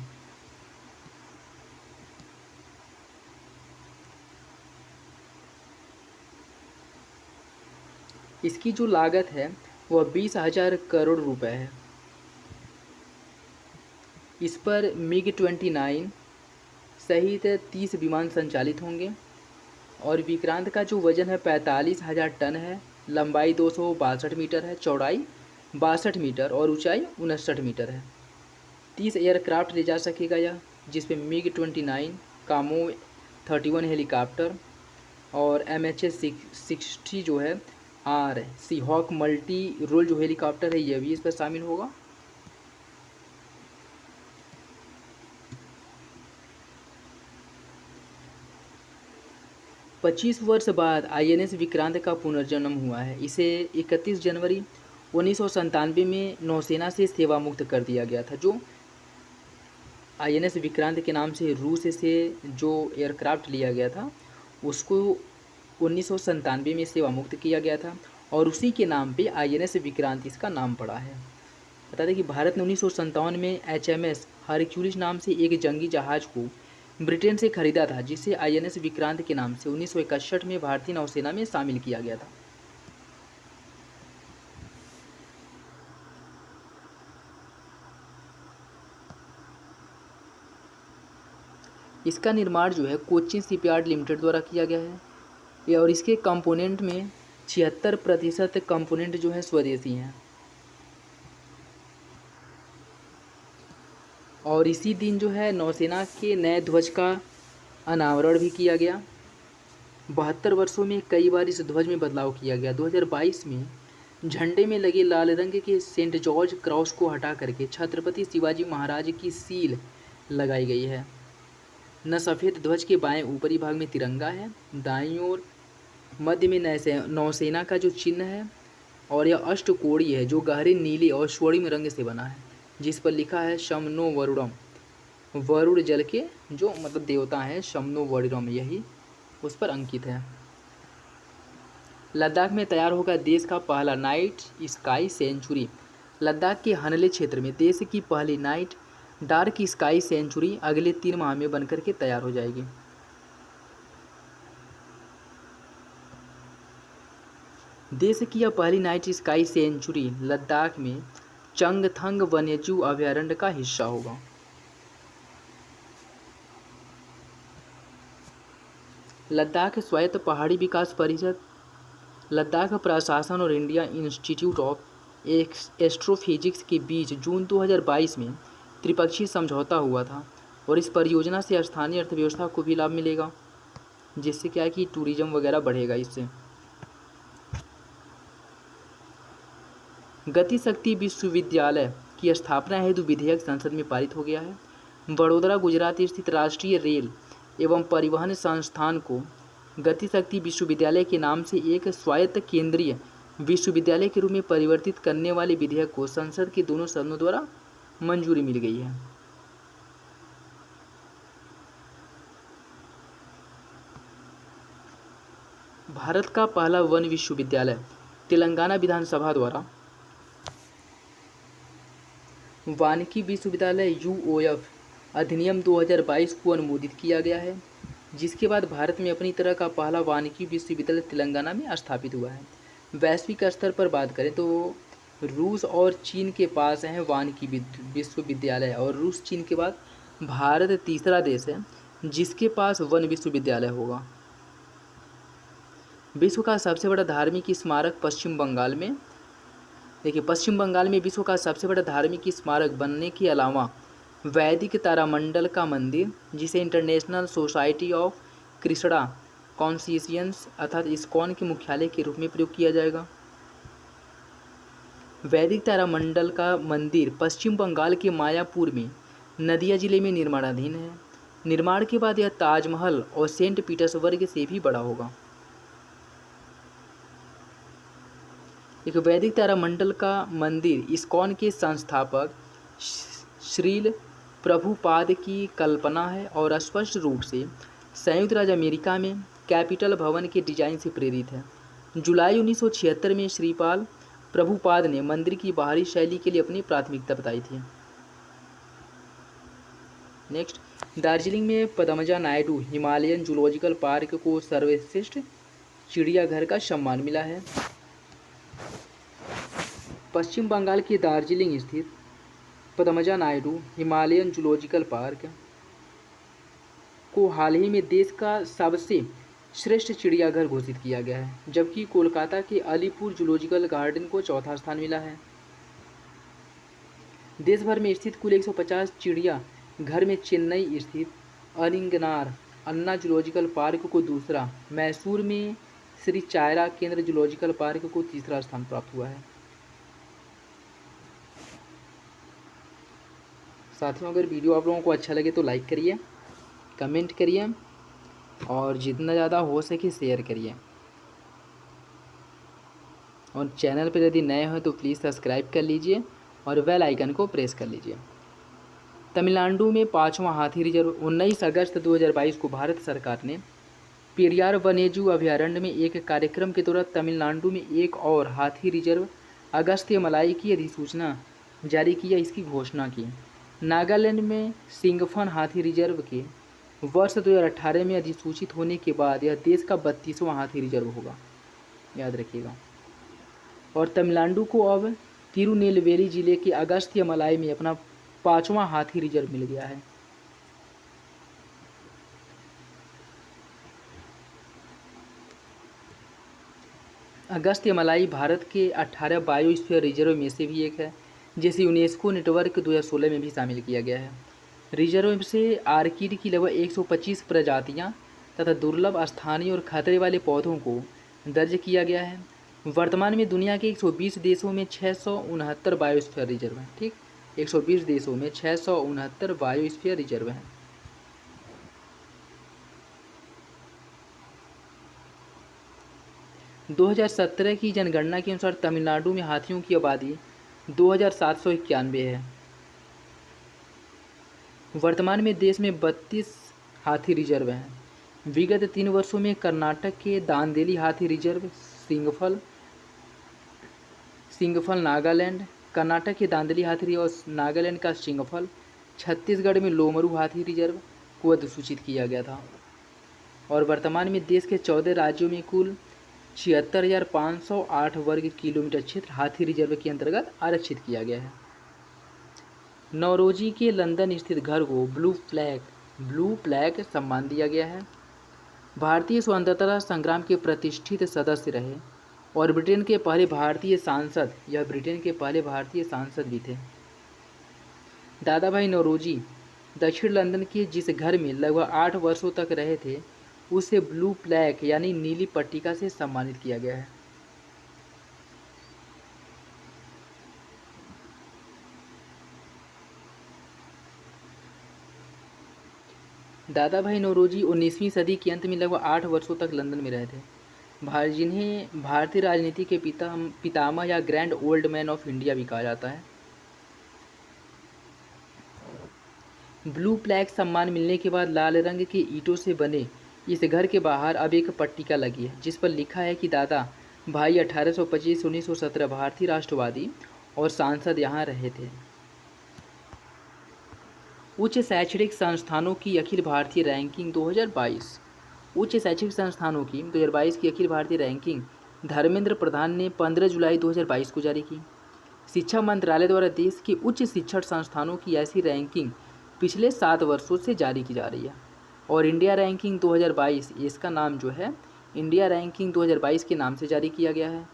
इसकी जो लागत है वह 20,000 करोड़ रुपए है। इस पर MiG-29 सहित 30 विमान संचालित होंगे और विक्रांत का जो वजन है 45,000 टन है, लंबाई 262 मीटर है, चौड़ाई 62 मीटर और ऊंचाई 59 मीटर है। 30 एयरक्राफ्ट ले जा सकेगा यह, जिसमें MiG-29, कामो 31 हेलीकॉप्टर और MH-60 जो है सीहॉक मल्टी रोल जो हेलीकॉप्टर है यह भी इस पर शामिल होगा। पच्चीस वर्ष बाद INS विक्रांत का पुनर्जन्म हुआ है। इसे 31 जनवरी 1997 में नौसेना से सेवा मुक्त कर दिया गया था। जो INS विक्रांत के नाम से रूस से जो एयरक्राफ्ट लिया गया था उसको 1997 में सेवा मुक्त किया गया था और उसी के नाम पे INS विक्रांत इसका नाम पड़ा है। बता दें कि भारत ने 1957 में HMS हरक्यूलिस नाम से एक जंगी जहाज को ब्रिटेन से खरीदा था, जिसे INS विक्रांत के नाम से 1961 में भारतीय नौसेना में शामिल किया गया था। इसका निर्माण जो है कोच्चि शिपयार्ड लिमिटेड द्वारा किया गया है और इसके कंपोनेंट में 76% कंपोनेंट जो है स्वदेशी हैं। और इसी दिन जो है नौसेना के नए ध्वज का अनावरण भी किया गया। 72 वर्षों में कई बार इस ध्वज में बदलाव किया गया। 2022 में झंडे में लगे लाल रंग के सेंट जॉर्ज क्रॉस को हटा करके छत्रपति शिवाजी महाराज की सील लगाई गई है। न सफ़ेद ध्वज के बाएं ऊपरी भाग में तिरंगा है, दाईं ओर मध्य में नौसेना का जो चिन्ह है और यह अष्टकोणीय है जो गहरे नीले और स्वर्णिम रंग से बना है, जिस पर लिखा है शम नो वरुणम। वरुण जल के जो मतलब देवता हैं शम नो वरुणम, यही उस पर अंकित है। लद्दाख में तैयार होगा देश का पहला नाइट स्काई सेंचुरी। लद्दाख के हनले क्षेत्र में देश की पहली नाइट डार्क स्काई सेंचुरी अगले 3 माह में बनकर के तैयार हो जाएगी। देश की यह पहली नाइट स्काई सेंचुरी लद्दाख में चंगथंग वन्यजीव अभयारण्य का हिस्सा होगा। लद्दाख स्वायत्त पहाड़ी विकास परिषद, लद्दाख प्रशासन और इंडिया इंस्टीट्यूट ऑफ एस्ट्रोफिजिक्स के बीच जून 2022 में त्रिपक्षीय समझौता हुआ था और इस परियोजना से स्थानीय अर्थव्यवस्था को भी लाभ मिलेगा, जिससे क्या है कि टूरिज्म वगैरह बढ़ेगा। इससे गति शक्ति विश्वविद्यालय की स्थापना हेतु विधेयक संसद में पारित हो गया है। वडोदरा गुजरात स्थित राष्ट्रीय रेल एवं परिवहन संस्थान को गति शक्ति विश्वविद्यालय के नाम से एक स्वायत्त केंद्रीय विश्वविद्यालय के रूप में परिवर्तित करने वाले विधेयक को संसद के दोनों सदनों द्वारा मंजूरी मिल गई है। भारत का पहला वन विश्वविद्यालय तेलंगाना विधानसभा द्वारा वानिकी विश्वविद्यालय UOF अधिनियम 2022 को अनुमोदित किया गया है, जिसके बाद भारत में अपनी तरह का पहला वानिकी विश्वविद्यालय तेलंगाना में स्थापित हुआ है। वैश्विक स्तर पर बात करें तो रूस और चीन के पास हैं वानिकी विश्वविद्यालय और रूस चीन के बाद भारत तीसरा देश है जिसके पास वन विश्वविद्यालय होगा। विश्व का सबसे बड़ा धार्मिक स्मारक पश्चिम बंगाल में, देखिए पश्चिम बंगाल में विश्व का सबसे बड़ा धार्मिक स्मारक बनने के अलावा वैदिक तारामंडल का मंदिर, जिसे international society of Krishna conscious अर्थात इस्कॉन के मुख्यालय के रूप में प्रयोग किया जाएगा। वैदिक तारामंडल का मंदिर पश्चिम बंगाल के मायापुर में नदिया जिले में निर्माणाधीन है। निर्माण के बाद यह ताजमहल और सेंट पीटर्सबर्ग से भी बड़ा होगा। एक वैदिक तारामंडल का मंदिर इस्कॉन के संस्थापक श्रील प्रभुपाद की कल्पना है और स्पष्ट रूप से संयुक्त राज्य अमेरिका में कैपिटल भवन के डिजाइन से प्रेरित है। जुलाई 1976 में श्रीपाल प्रभुपाद ने मंदिर की बाहरी शैली के लिए अपनी प्राथमिकता बताई थी। नेक्स्ट, दार्जिलिंग में Padmaja Naidu Himalayan zoological park को सर्वश्रेष्ठ चिड़ियाघर का सम्मान मिला है। पश्चिम बंगाल के दार्जिलिंग स्थित Padmaja Naidu Himalayan zoological park को हाल ही में देश का सबसे श्रेष्ठ चिड़ियाघर घोषित किया गया है, जबकि कोलकाता के अलीपुर जूलॉजिकल गार्डन को चौथा स्थान मिला है। देश भर में स्थित कुल 150 चिड़िया घर में चेन्नई स्थित अलिंगनार अन्ना जूलॉजिकल पार्क को दूसरा, मैसूर में श्री चायरा केंद्र जूलॉजिकल पार्क को तीसरा स्थान प्राप्त हुआ है। साथियों, अगर वीडियो आप लोगों को अच्छा लगे तो लाइक करिए, कमेंट करिए और जितना ज़्यादा हो सके शेयर करिए। और चैनल पर यदि नए हो तो प्लीज़ सब्सक्राइब कर लीजिए और बेल आइकन को प्रेस कर लीजिए। तमिलनाडु में 5वां हाथी रिजर्व 19 अगस्त 2022 को भारत सरकार ने पेरियार वन्यजीव अभयारण्य में एक कार्यक्रम के दौरान तमिलनाडु में एक और हाथी रिजर्व अगस्त्यमलाई की अधिसूचना जारी किया, इसकी घोषणा की। नागालैंड में सिंगफन हाथी रिजर्व के वर्ष 2018 में अधिसूचित होने के बाद यह देश का 32वां हाथी रिजर्व होगा, याद रखिएगा। और तमिलनाडु को अब तिरुनेलवेली जिले के अगस्त्यमलाई में अपना 5वां हाथी रिजर्व मिल गया है। अगस्त्यमलाई भारत के 18 बायोस्फीयर रिजर्व में से भी एक है, जिसे यूनेस्को नेटवर्क 2016 में भी शामिल किया गया है। रिजर्व से आर्किड की लगभग 125 प्रजातियां तथा दुर्लभ, स्थानीय और खतरे वाले पौधों को दर्ज किया गया है। वर्तमान में दुनिया के 120 देशों में 669 बायोस्फीयर रिजर्व हैं। ठीक, 120 देशों में 669 बायोस्फीयर रिजर्व हैं। – 2017 की जनगणना के अनुसार तमिलनाडु में हाथियों की आबादी 2791 है। वर्तमान में देश में 32 हाथी रिजर्व हैं। विगत 3 वर्षों में कर्नाटक के दांदेली हाथी रिजर्व, सिंगफल नागालैंड, कर्नाटक के दांदेली हाथी रिजर्व और नागालैंड का सिंगफल, छत्तीसगढ़ में लोमरू हाथी रिजर्व को अधिसूचित किया गया था। और वर्तमान में देश के 14 राज्यों में कुल 76,508 वर्ग किलोमीटर क्षेत्र हाथी रिजर्व के अंतर्गत आरक्षित किया गया है। नौरोजी के लंदन स्थित घर को ब्लू फ्लैग सम्मान दिया गया है। भारतीय स्वतंत्रता संग्राम के प्रतिष्ठित सदस्य रहे और ब्रिटेन के पहले भारतीय सांसद, यह ब्रिटेन के पहले भारतीय सांसद भी थे। दादा भाई नौरोजी दक्षिण लंदन के जिस घर में लगभग 8 वर्षों तक रहे थे, उसे ब्लू प्लैक यानी नीली पट्टिका से सम्मानित किया गया है। दादा भाई नौरोजी 19वीं सदी के अंत में लगभग 8 वर्षों तक लंदन में रहे थे, जिन्हें भारतीय राजनीति के पितामह या grand old man of India भी कहा जाता है। ब्लू प्लैक सम्मान मिलने के बाद लाल रंग के ईंटों से बने इस घर के बाहर अब एक पट्टिका लगी है, जिस पर लिखा है कि दादा भाई 1825-1917 भारतीय राष्ट्रवादी और सांसद यहाँ रहे थे। उच्च शैक्षणिक संस्थानों की अखिल भारतीय रैंकिंग 2022। उच्च शैक्षणिक संस्थानों की 2022 की अखिल भारतीय रैंकिंग धर्मेंद्र प्रधान ने 15 जुलाई 2022 को जारी की। शिक्षा मंत्रालय द्वारा देश के उच्च शिक्षण संस्थानों की ऐसी रैंकिंग पिछले 7 वर्षों से जारी की जा रही है। और इंडिया रैंकिंग 2022, इसका नाम जो है इंडिया रैंकिंग 2022 के नाम से जारी किया गया है,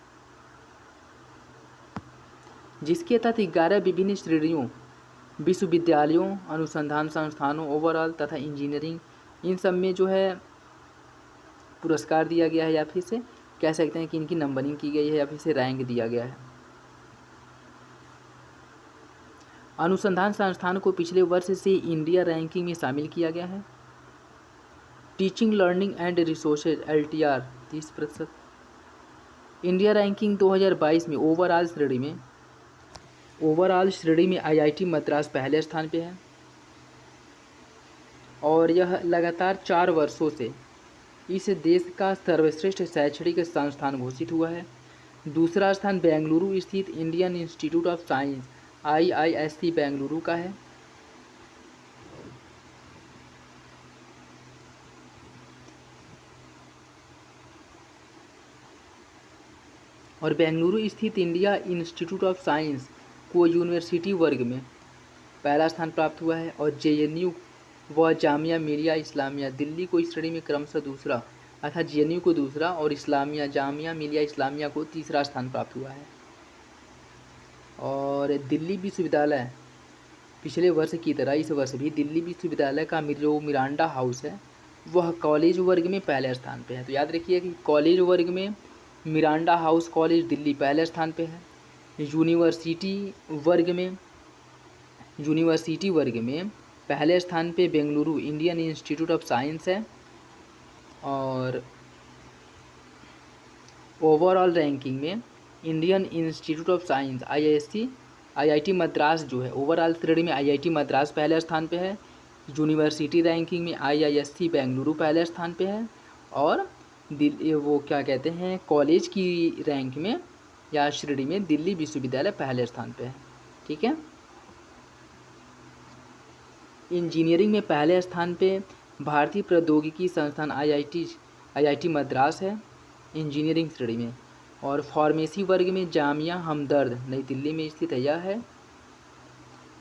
जिसके तहत 11 विभिन्न श्रेणियों, विश्वविद्यालयों, अनुसंधान संस्थानों, ओवरऑल तथा इंजीनियरिंग, इन सब में जो है पुरस्कार दिया गया है, या फिर से कह सकते हैं कि इनकी नंबरिंग की गई है, या फिर से रैंक दिया गया है। अनुसंधान संस्थान को पिछले वर्ष से इंडिया रैंकिंग में शामिल किया गया है। Teaching learning and resources LTR 30%। India ranking 2022 में ओवरऑल श्रेणी में IIT मद्रास पहले स्थान पे है और यह लगातार 4 वर्षों से इस देश का सर्वश्रेष्ठ शैक्षणिक संस्थान घोषित हुआ है। दूसरा स्थान बेंगलुरु स्थित Indian institute of science IISc Bengaluru का है। और बेंगलुरु स्थित इंडिया इंस्टीट्यूट ऑफ साइंस को यूनिवर्सिटी वर्ग में पहला स्थान प्राप्त हुआ है और JNU व जामिया मिलिया इस्लामिया दिल्ली को इस श्रेणी में क्रमशः दूसरा, अर्थात JNU को दूसरा और जामिया मिलिया इस्लामिया को तीसरा स्थान प्राप्त हुआ है। और दिल्ली विश्वविद्यालय पिछले वर्ष की तरह इस वर्ष भी दिल्ली विश्वविद्यालय का जो मिरांडा हाउस है वह कॉलेज वर्ग में पहले स्थान पे है। तो याद रखिए कि कॉलेज वर्ग में मिरांडा हाउस कॉलेज दिल्ली पहले स्थान पे है। यूनिवर्सिटी वर्ग में पहले स्थान पे Bengaluru Indian institute of science है। और ओवरऑल रैंकिंग में Indian institute of science IISc, IIT Madras जो है ओवरऑल श्रेणी में IIT मद्रास पहले स्थान पे है। यूनिवर्सिटी रैंकिंग में IISc बेंगलुरु पहले स्थान पे है। और वो क्या कहते हैं कॉलेज की रैंक में या श्रेणी में दिल्ली विश्वविद्यालय पहले स्थान पे है। ठीक है। इंजीनियरिंग में पहले स्थान पे भारतीय प्रौद्योगिकी संस्थान IIT मद्रास है इंजीनियरिंग श्रेणी में। और फार्मेसी वर्ग में जामिया हमदर्द नई दिल्ली में स्थित है यह है।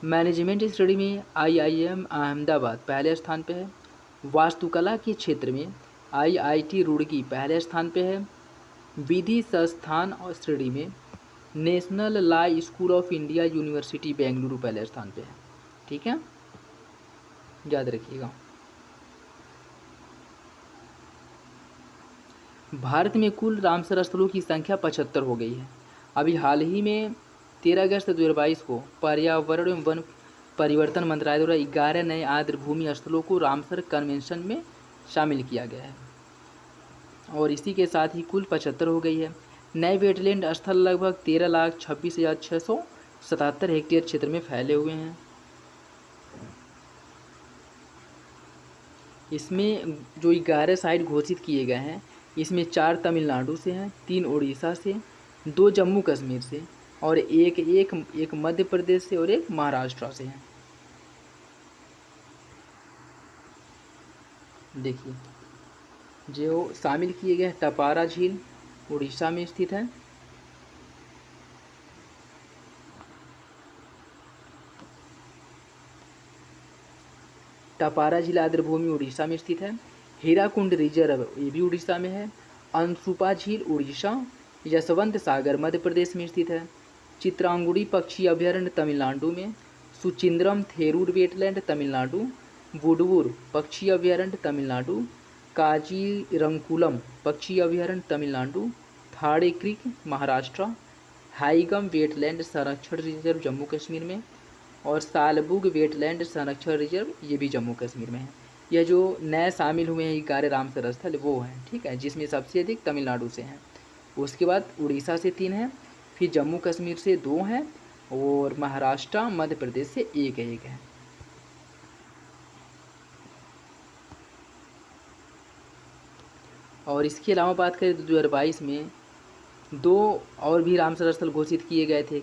मैनेजमेंट श्रेणी में IIM अहमदाबाद पहले स्थान पे है। वास्तुकला के क्षेत्र में IIT रुड़की पहले स्थान पे है। विधि संस्थान और श्रेणी में national law school of India university Bengaluru पहले स्थान पे है। ठीक है, याद रखिएगा। भारत में कुल रामसर स्थलों की संख्या 75 हो गई है। अभी हाल ही में 13 अगस्त 2022 को पर्यावरण एवं वन परिवर्तन मंत्रालय द्वारा 11 नए आर्द्रभूमि स्थलों को रामसर कन्वेंशन में शामिल किया गया है और इसी के साथ ही कुल 75 हो गई है। नए वेटलैंड स्थल लगभग 13,26,677 हेक्टेयर क्षेत्र में फैले हुए हैं। इसमें जो 11 साइट घोषित किए गए हैं इसमें 4 तमिलनाडु से हैं, 3 उड़ीसा से, 2 जम्मू कश्मीर से और एक मध्य प्रदेश से और एक महाराष्ट्र से है। देखिए जो शामिल किए गए टपारा झील उड़ीसा में स्थित है। टपारा झील आर्द्रभूमि उड़ीसा में स्थित है। हीराकुंड रिजर्व ये भी उड़ीसा में है। अनसुपा झील उड़ीसा। यशवंत सागर मध्य प्रदेश में स्थित है। चित्रांगुड़ी पक्षी अभयारण्य तमिलनाडु में। सुचिंद्रम थेरूर वेटलैंड तमिलनाडु। वुडवुर पक्षी अभयारण्य तमिलनाडु। काजीरंगकुलम पक्षी अभयारण्य तमिलनाडु। थाड़े क्रीक महाराष्ट्र। हाईगम वेटलैंड संरक्षण रिजर्व जम्मू कश्मीर में। और सालबुग वेटलैंड संरक्षण रिजर्व ये भी जम्मू कश्मीर में है। यह जो नए शामिल हुए हैं 11 रामसर स्थल वो हैं, ठीक है, जिसमें सबसे अधिक तमिलनाडु से हैं। उसके बाद उड़ीसा से 3 हैं, फिर जम्मू कश्मीर से 2 हैं और महाराष्ट्र मध्य प्रदेश से एक है। और इसके अलावा बात करें तो 2022 में 2 और भी रामसर स्थल घोषित किए गए थे।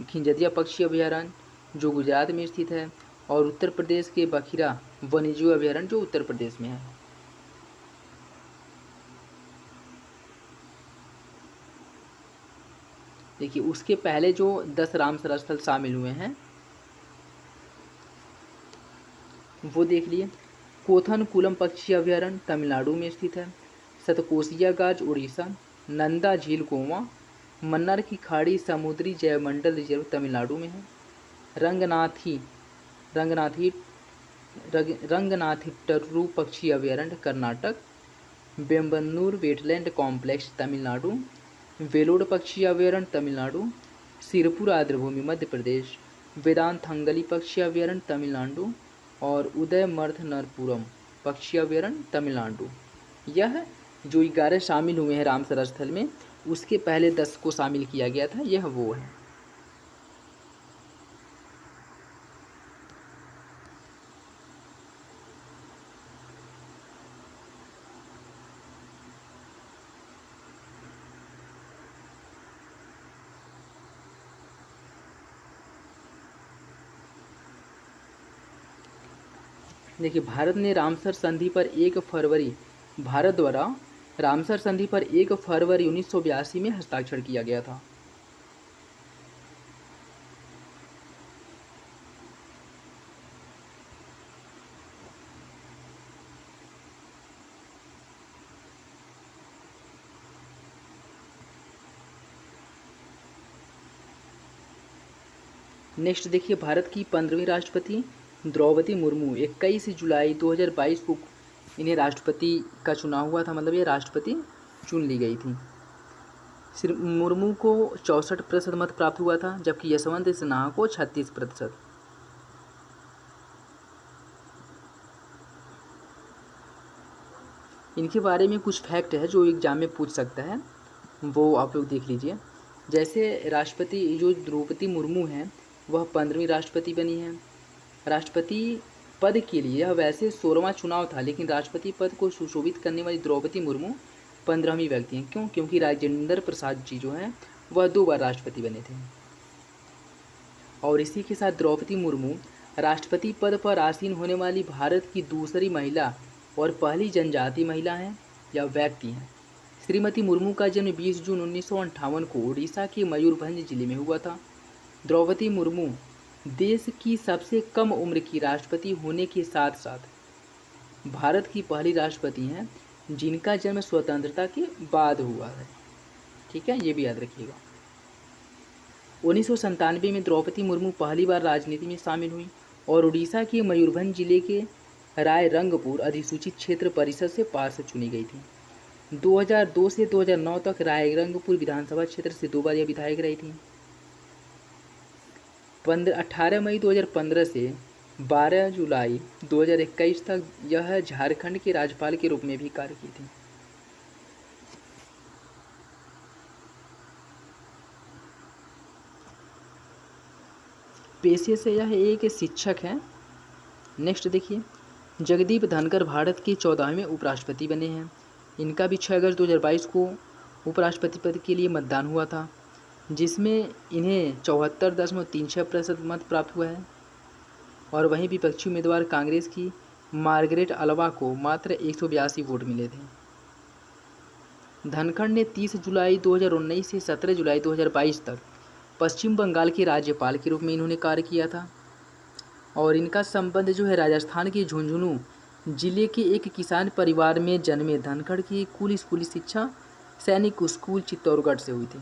खिंजदिया पक्षी अभयारण्य जो गुजरात में स्थित है और उत्तर प्रदेश के बखिरा वन्यजीव अभयारण्य जो उत्तर प्रदेश में है। देखिए उसके पहले जो 10 रामसर स्थल शामिल हुए हैं वो देख लिए। कोथनकुलम पक्षी अभयारण्य तमिलनाडु में स्थित है। सतकोसिया गाज उड़ीसा। नंदा झील गोवा। मन्नार की खाड़ी समुद्री जैवमंडल रिजर्व तमिलनाडु में है। रंगनाथिट्टरू पक्षी अभयारण्य कर्नाटक। Vembannur wetland complex Tamil Nadu. वेलोड पक्षी अभयारण्य तमिलनाडु। सिरपुर आर्द्रभूमि मध्य प्रदेश। वेदांथंगली पक्षी अभयारण्य तमिलनाडु और उदयमर्धनपुरम पक्षी अभयारण्य तमिलनाडु। यह जो 11 शामिल हुए हैं रामसर स्थल में उसके पहले 10 को शामिल किया गया था, यह वो है। देखिए भारत द्वारा रामसर संधि पर 1 फरवरी 1982 में हस्ताक्षर किया गया था। नेक्स्ट देखिए भारत की 15वीं राष्ट्रपति द्रौपदी मुर्मू 21 जुलाई 2022 को इन्हें राष्ट्रपति का चुनाव हुआ था, मतलब ये राष्ट्रपति चुन ली गई थी। श्री मुर्मू को 64% मत प्राप्त हुआ था जबकि यशवंत सिन्हा को 36%। इनके बारे में कुछ फैक्ट है जो एग्जाम में पूछ सकता है। वो आप लोग देख लीजिए। जैसे राष्ट्रपति जो द्रौपदी मुर्मू हैं वह 15वीं राष्ट्रपति बनी हैं। राष्ट्रपति पद के लिए यह वैसे 16वां चुनाव था, लेकिन राष्ट्रपति पद को सुशोभित करने वाली द्रौपदी मुर्मू 15वीं व्यक्ति हैं। क्यों? क्योंकि राजेंद्र प्रसाद जी जो हैं वह 2 बार राष्ट्रपति बने थे। और इसी के साथ द्रौपदी मुर्मू राष्ट्रपति पद पर आसीन होने वाली भारत की दूसरी महिला और पहली जनजातीय महिला हैं या व्यक्ति हैं। श्रीमती मुर्मू का जन्म 20 जून 1958 को उड़ीसा के मयूरभंज जिले में हुआ था। द्रौपदी मुर्मू देश की सबसे कम उम्र की राष्ट्रपति होने के साथ साथ भारत की पहली राष्ट्रपति हैं जिनका जन्म स्वतंत्रता के बाद हुआ है। ठीक है, ये भी याद रखिएगा। 1997 में द्रौपदी मुर्मू पहली बार राजनीति में शामिल हुई और उड़ीसा के मयूरभंज जिले के रायरंगपुर अधिसूचित क्षेत्र परिषद से पार्षद चुनी गई थी। 2002 से 2009 तक रायरंगपुर विधानसभा क्षेत्र से 2 बार यह विधायक रही थी। 18 मई 2015 से 12 जुलाई 2021 तक यह झारखंड के राज्यपाल के रूप में भी कार्य की थी। पेशे से यह एक शिक्षक हैं। नेक्स्ट देखिए, जगदीप धनखड़ भारत के 14वें उपराष्ट्रपति बने हैं। इनका भी 6 अगस्त 2022 को उपराष्ट्रपति पद के लिए मतदान हुआ था, जिसमें इन्हें 74.36% मत प्राप्त हुआ है। और वहीं विपक्षी उम्मीदवार कांग्रेस की मार्गरेट अल्वा को मात्र 182 वोट मिले थे। धनखड़ ने 30 जुलाई 2019 से 17 जुलाई 2022 तक पश्चिम बंगाल के राज्यपाल के रूप में इन्होंने कार्य किया था। और इनका संबंध जो है राजस्थान के झुंझुनू जिले के एक किसान परिवार में जन्मे धनखड़ की कुल स्कूली शिक्षा सैनिक स्कूल चित्तौड़गढ़ से हुई थी।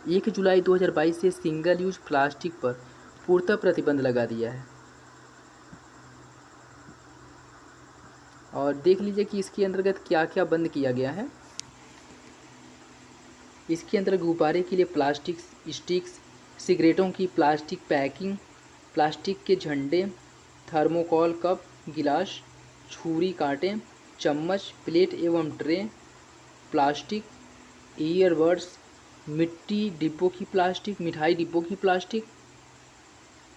एक जुलाई 2022 से सिंगल यूज प्लास्टिक पर पूर्णतः प्रतिबंध लगा दिया है। और देख लीजिए कि इसके अंतर्गत क्या क्या बंद किया गया है। इसके अंदर गुब्बारे के लिए प्लास्टिक स्टिक्स, सिगरेटों की प्लास्टिक पैकिंग, प्लास्टिक के झंडे, थर्मोकोल कप, गिलास, छुरी कांटे, चम्मच, प्लेट एवं ट्रे, प्लास्टिक, ईयरबड्स, मिट्टी डिब्बों की प्लास्टिक, मिठाई डिब्बों की प्लास्टिक,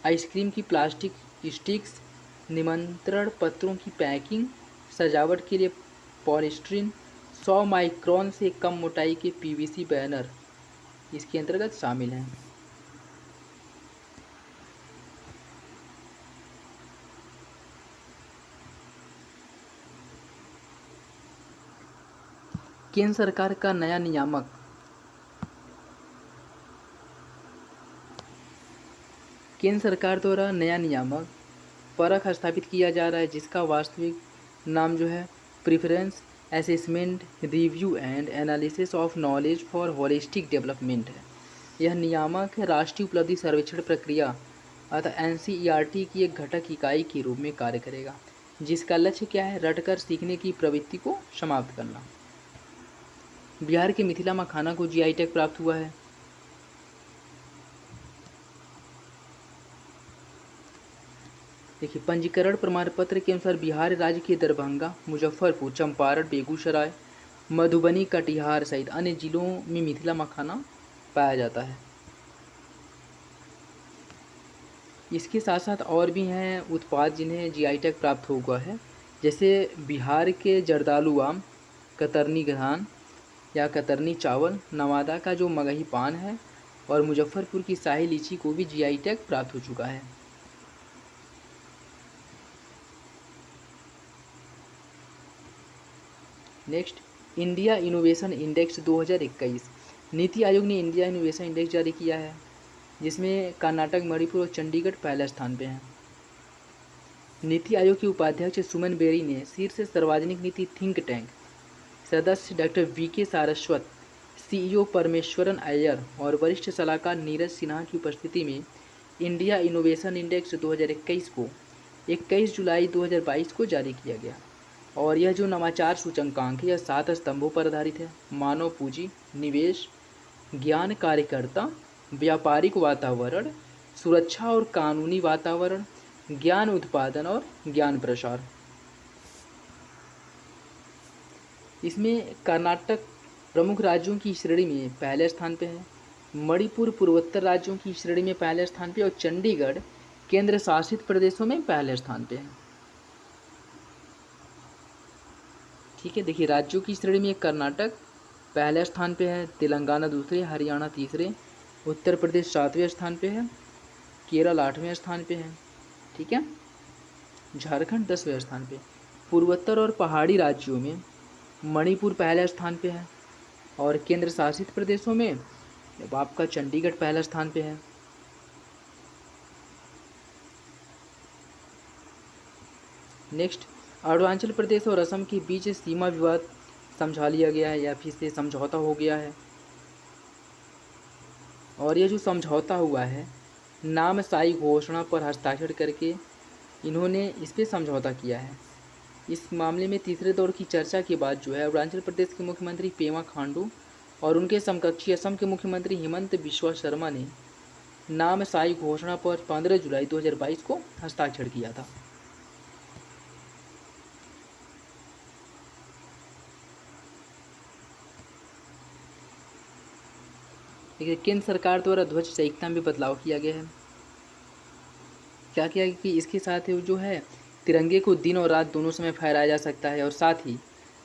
आइसक्रीम की प्लास्टिक स्टिक्स, निमंत्रण पत्रों की पैकिंग, सजावट के लिए पॉलीस्टीरीन, 100 माइक्रोन से कम मोटाई के पीवीसी बैनर इसके अंतर्गत शामिल हैं। केंद्र सरकार का नया नियामक केंद्र सरकार द्वारा नया नियामक परख स्थापित किया जा रहा है, जिसका वास्तविक नाम जो है preference assessment review and analysis of knowledge for holistic development है। यह नियामक राष्ट्रीय उपलब्धि सर्वेक्षण प्रक्रिया अर्थात NCERT की एक घटक इकाई के रूप में कार्य करेगा, जिसका लक्ष्य क्या है? रटकर सीखने की प्रवृत्ति को समाप्त करना। बिहार के मिथिला मखाना को GI टैग प्राप्त हुआ है। देखिए, पंजीकरण प्रमाण पत्र के अनुसार बिहार राज्य के दरभंगा, मुजफ्फरपुर, चंपारण, बेगूसराय, मधुबनी, कटिहार सहित अन्य जिलों में मिथिला मखाना पाया जाता है। इसके साथ साथ और भी हैं उत्पाद जिन्हें GI टैग प्राप्त हुआ है, जैसे बिहार के जर्दालू आम, कतरनी धान या कतरनी चावल, नवादा का जो मगही पान है और मुजफ्फरपुर की शाही लीची को भी GI टैग प्राप्त हो चुका है। Next, India innovation index 2021। NITI Aayog ने इंडिया इनोवेशन इंडेक्स जारी किया है, जिसमें कर्नाटक, मणिपुर और चंडीगढ़ पहले स्थान पे हैं। नीति आयोग के उपाध्यक्ष सुमन बेरी ने शीर्ष सार्वजनिक नीति थिंक टैंक सदस्य doctor VK Saraswat, CEO Parameswaran Iyer और वरिष्ठ सलाहकार नीरज सिन्हा की उपस्थिति में इंडिया इनोवेशन इंडेक्स 2021 को 21 जुलाई 2022 को जारी किया गया। और यह जो नवाचार सूचकांक है यह 7 स्तंभों पर आधारित है: मानव पूंजी, निवेश, ज्ञान कार्यकर्ता, व्यापारिक वातावरण, सुरक्षा और कानूनी वातावरण, ज्ञान उत्पादन और ज्ञान प्रसार। इसमें कर्नाटक प्रमुख राज्यों की श्रेणी में पहले स्थान पे है, मणिपुर पूर्वोत्तर राज्यों की श्रेणी में पहले स्थान पे और चंडीगढ़ केंद्र शासित प्रदेशों में पहले स्थान पे है। ठीक है, देखिए राज्यों की श्रेणी में कर्नाटक पहले स्थान पे है, तेलंगाना दूसरे, हरियाणा तीसरे, उत्तर प्रदेश 7वें स्थान पे है, केरल 8वें स्थान पे है। ठीक है, झारखंड 10वें स्थान पे। पूर्वोत्तर और पहाड़ी राज्यों में मणिपुर पहले स्थान पे है और केंद्र शासित प्रदेशों में आपका चंडीगढ़ पहले स्थान पे है। नेक्स्ट, अरुणाचल प्रदेश और असम के बीच सीमा विवाद समझा लिया गया है या फिर से समझौता हो गया है। और ये जो समझौता हुआ है, नामसाई घोषणा पर हस्ताक्षर करके इन्होंने इस पर समझौता किया है। इस मामले में तीसरे दौर की चर्चा के बाद जो है अरुणाचल प्रदेश के मुख्यमंत्री पेमा खांडू और उनके समकक्षी असम के मुख्यमंत्री हेमंत बिश्वा शर्मा ने नामसाई घोषणा पर 15 जुलाई 2022 को हस्ताक्षर किया था। देखिए, केंद्र सरकार द्वारा ध्वज संहिता में बदलाव किया गया है। क्या किया कि इसके साथ जो है तिरंगे को दिन और रात दोनों समय फहराया जा सकता है और साथ ही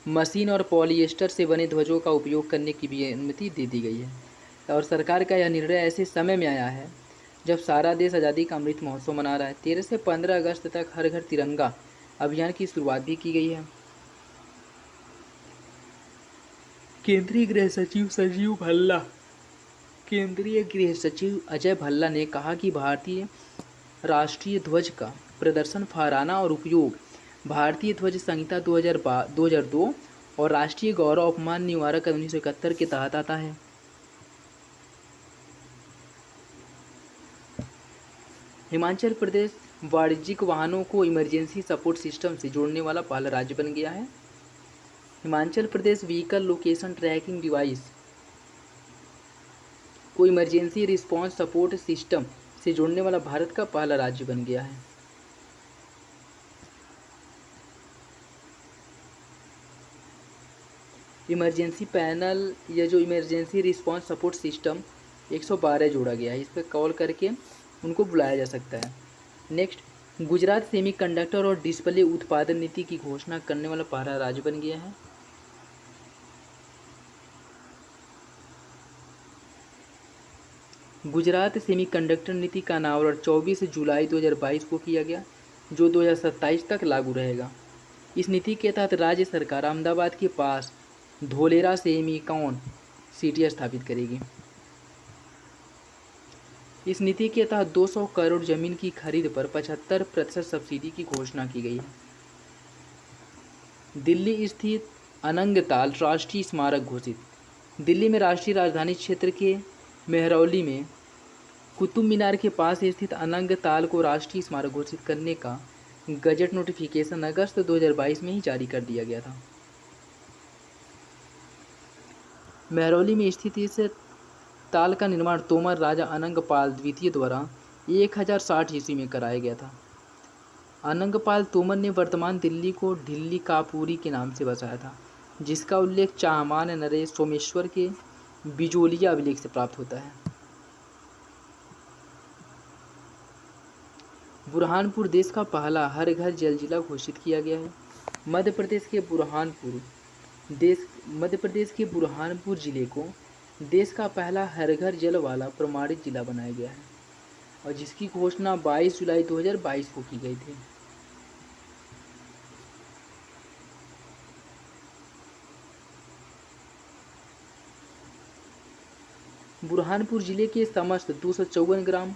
मशीन और पॉलिएस्टर से बने ध्वजों का उपयोग करने की भी अनुमति दे दी गई है। और सरकार का यह निर्णय ऐसे समय में आया है जब सारा देश आज़ादी का अमृत महोत्सव मना रहा है। 13 से 15 अगस्त तक हर घर तिरंगा अभियान की शुरुआत भी की गई है। केंद्रीय गृह सचिव संजीव भल्ला केंद्रीय गृह सचिव अजय भल्ला ने कहा कि भारतीय राष्ट्रीय ध्वज का प्रदर्शन, फहराना और उपयोग भारतीय ध्वज संहिता 2002 और राष्ट्रीय गौरव अपमान निवारक 1971 के तहत आता है। हिमाचल प्रदेश वाणिज्यिक वाहनों को इमरजेंसी सपोर्ट सिस्टम से जोड़ने वाला पहला राज्य बन गया है। Himachal Pradesh vehicle location tracking device को इमरजेंसी रिस्पांस सपोर्ट सिस्टम से जोड़ने वाला भारत का पहला राज्य बन गया है। इमरजेंसी पैनल या जो इमरजेंसी रिस्पांस सपोर्ट सिस्टम 112 जोड़ा गया है, इस पर कॉल करके उनको बुलाया जा सकता है। नेक्स्ट, गुजरात सेमीकंडक्टर और डिस्प्ले उत्पादन नीति की घोषणा करने वाला पहला राज्य बन गया है। गुजरात सेमीकंडक्टर नीति का अनावरण 24 जुलाई 2022 को किया गया, जो 2027 तक लागू रहेगा। इस नीति के तहत राज्य सरकार अहमदाबाद के पास धोलेरा सेमीकॉन सिटी स्थापित करेगी। इस नीति के तहत 200 करोड़ जमीन की खरीद पर 75% सब्सिडी की घोषणा की गई है। दिल्ली स्थित अनंगताल राष्ट्रीय स्मारक घोषित। दिल्ली में राष्ट्रीय राजधानी क्षेत्र के मेहरौली में कुतुब मीनार के पास स्थित अनंगताल को राष्ट्रीय स्मारक घोषित करने का गजट नोटिफिकेशन अगस्त 2022 में ही जारी कर दिया गया था। मेहरौली में स्थित इस ताल का निर्माण तोमर राजा अनंगपाल द्वितीय द्वारा 1060 ईस्वी में कराया गया था। अनंगपाल तोमर ने वर्तमान दिल्ली को ढिल्ली कापुरी के नाम से बसाया था, जिसका उल्लेख चाहमान नरेश सोमेश्वर के बिजोलिया अभिलेख से प्राप्त होता है। बुरहानपुर देश का पहला हर घर जल जिला घोषित किया गया है। मध्य प्रदेश के बुरहानपुर जिले को देश का पहला हर घर जल वाला प्रमाणित जिला बनाया गया है और जिसकी घोषणा 22 जुलाई 2022 को की गई थी। बुरहानपुर जिले के समस्त 254 ग्राम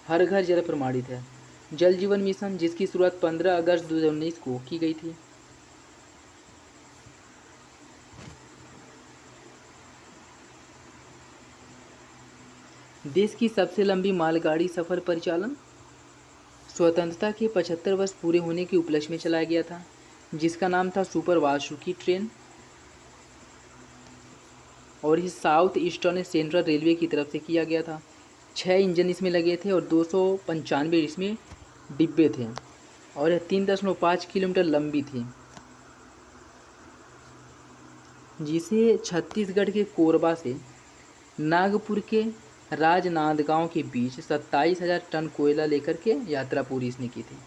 हर घर जल प्रमाणित है। जल जीवन मिशन, जिसकी शुरुआत 15 अगस्त 2019 को की गई थी। देश की सबसे लंबी मालगाड़ी सफर परिचालन स्वतंत्रता के 75 वर्ष पूरे होने के उपलक्ष्य में चलाया गया था, जिसका नाम था सुपर वासुकी ट्रेन और इस साउथ ईस्टर्न सेंट्रल रेलवे की तरफ से किया गया था। 6 इंजन इसमें लगे थे और 295 इसमें डिब्बे थे और यह 3.5 किलोमीटर लंबी थी, जिसे छत्तीसगढ़ के कोरबा से नागपुर के राजनांदगांव के बीच 27,000 टन कोयला लेकर के यात्रा पूरी इसने की थी।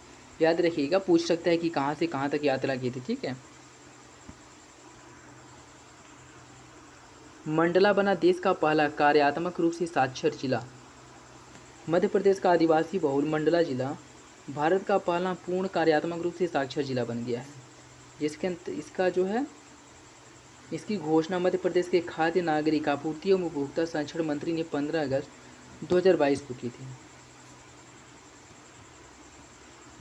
याद रखिएगा, पूछ सकता है कि कहाँ से कहाँ तक यात्रा की थी। ठीक है। मंडला बना देश का पहला कार्यात्मक रूप से साक्षर जिला। मध्य प्रदेश का आदिवासी बहुल मंडला जिला भारत का पहला पूर्ण कार्यात्मक रूप से साक्षर जिला बन गया है, जिसके इसका जो है इसकी घोषणा मध्य प्रदेश के खाद्य नागरिक आपूर्ति एवं उपभोक्ता संरक्षण मंत्री ने 15 अगस्त 2022 को की थी।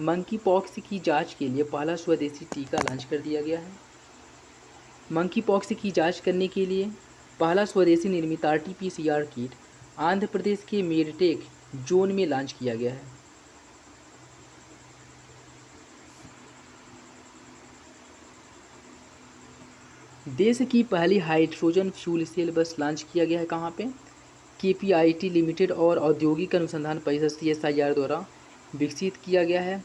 मंकी पॉक्स की जांच के लिए पहला स्वदेशी टीका लॉन्च कर दिया गया है। मंकी पॉक्स की जांच करने के लिए पहला स्वदेशी निर्मित RT-PCR किट आंध्र प्रदेश के मेडटेक जोन में लॉन्च किया गया है। देश की पहली हाइड्रोजन फ्यूल सेल बस लॉन्च किया गया है कहाँ पे? KPIT लिमिटेड और औद्योगिक अनुसंधान परिषद CSIR द्वारा विकसित किया गया है,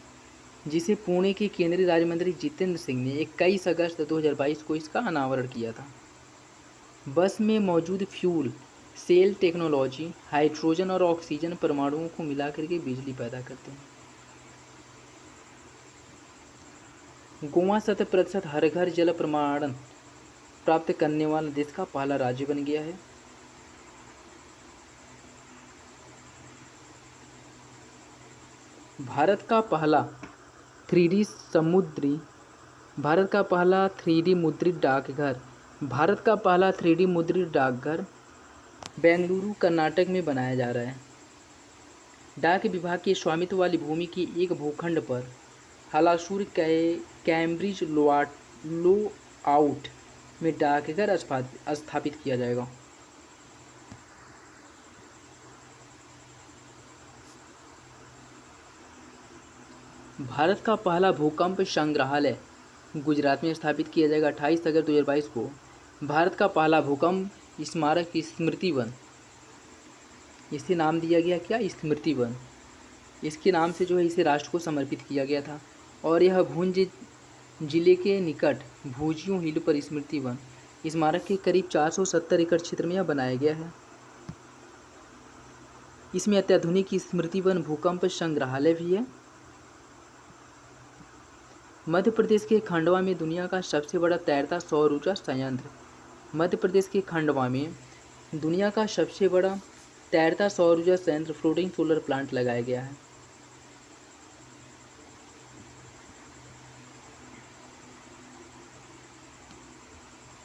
जिसे पुणे के केंद्रीय राज्य मंत्री जितेंद्र सिंह ने 21 अगस्त 2022 को इसका अनावरण किया था। बस में मौजूद फ्यूल सेल टेक्नोलॉजी हाइड्रोजन और ऑक्सीजन परमाणुओं को मिलाकर के बिजली पैदा करते हैं। गोवा 100% हर घर जल प्रमाणन प्राप्त करने वाला देश का पहला राज्य बन गया है। भारत का पहला 3D मुद्रित डाकघर बेंगलुरु कर्नाटक में बनाया जा रहा है। डाक विभाग के स्वामित्व वाली भूमि के एक भूखंड पर हलासूर कैम्ब्रिज लोआउट में डाकघर स्थापित किया जाएगा। भारत का पहला भूकंप संग्रहालय गुजरात में स्थापित किया जाएगा 28 अगस्त 2022 को। भारत का पहला भूकंप स्मारक स्मृति वन, इसे नाम दिया गया क्या? स्मृति वन। इसके नाम से जो है इसे राष्ट्र को समर्पित किया गया था और यह भुंज जिले के निकट भुजियों हिल पर स्मृति वन स्मारक के करीब 470 एकड़ क्षेत्र में यह बनाया गया है। इसमें अत्याधुनिक स्मृति वन भूकंप संग्रहालय भी है। मध्य प्रदेश के खंडवा में दुनिया का सबसे बड़ा तैरता सौर ऊर्जा संयंत्र मध्य प्रदेश के खंडवा में दुनिया का सबसे बड़ा तैरता सौर ऊर्जा संयंत्र फ्लोटिंग सोलर प्लांट लगाया गया है।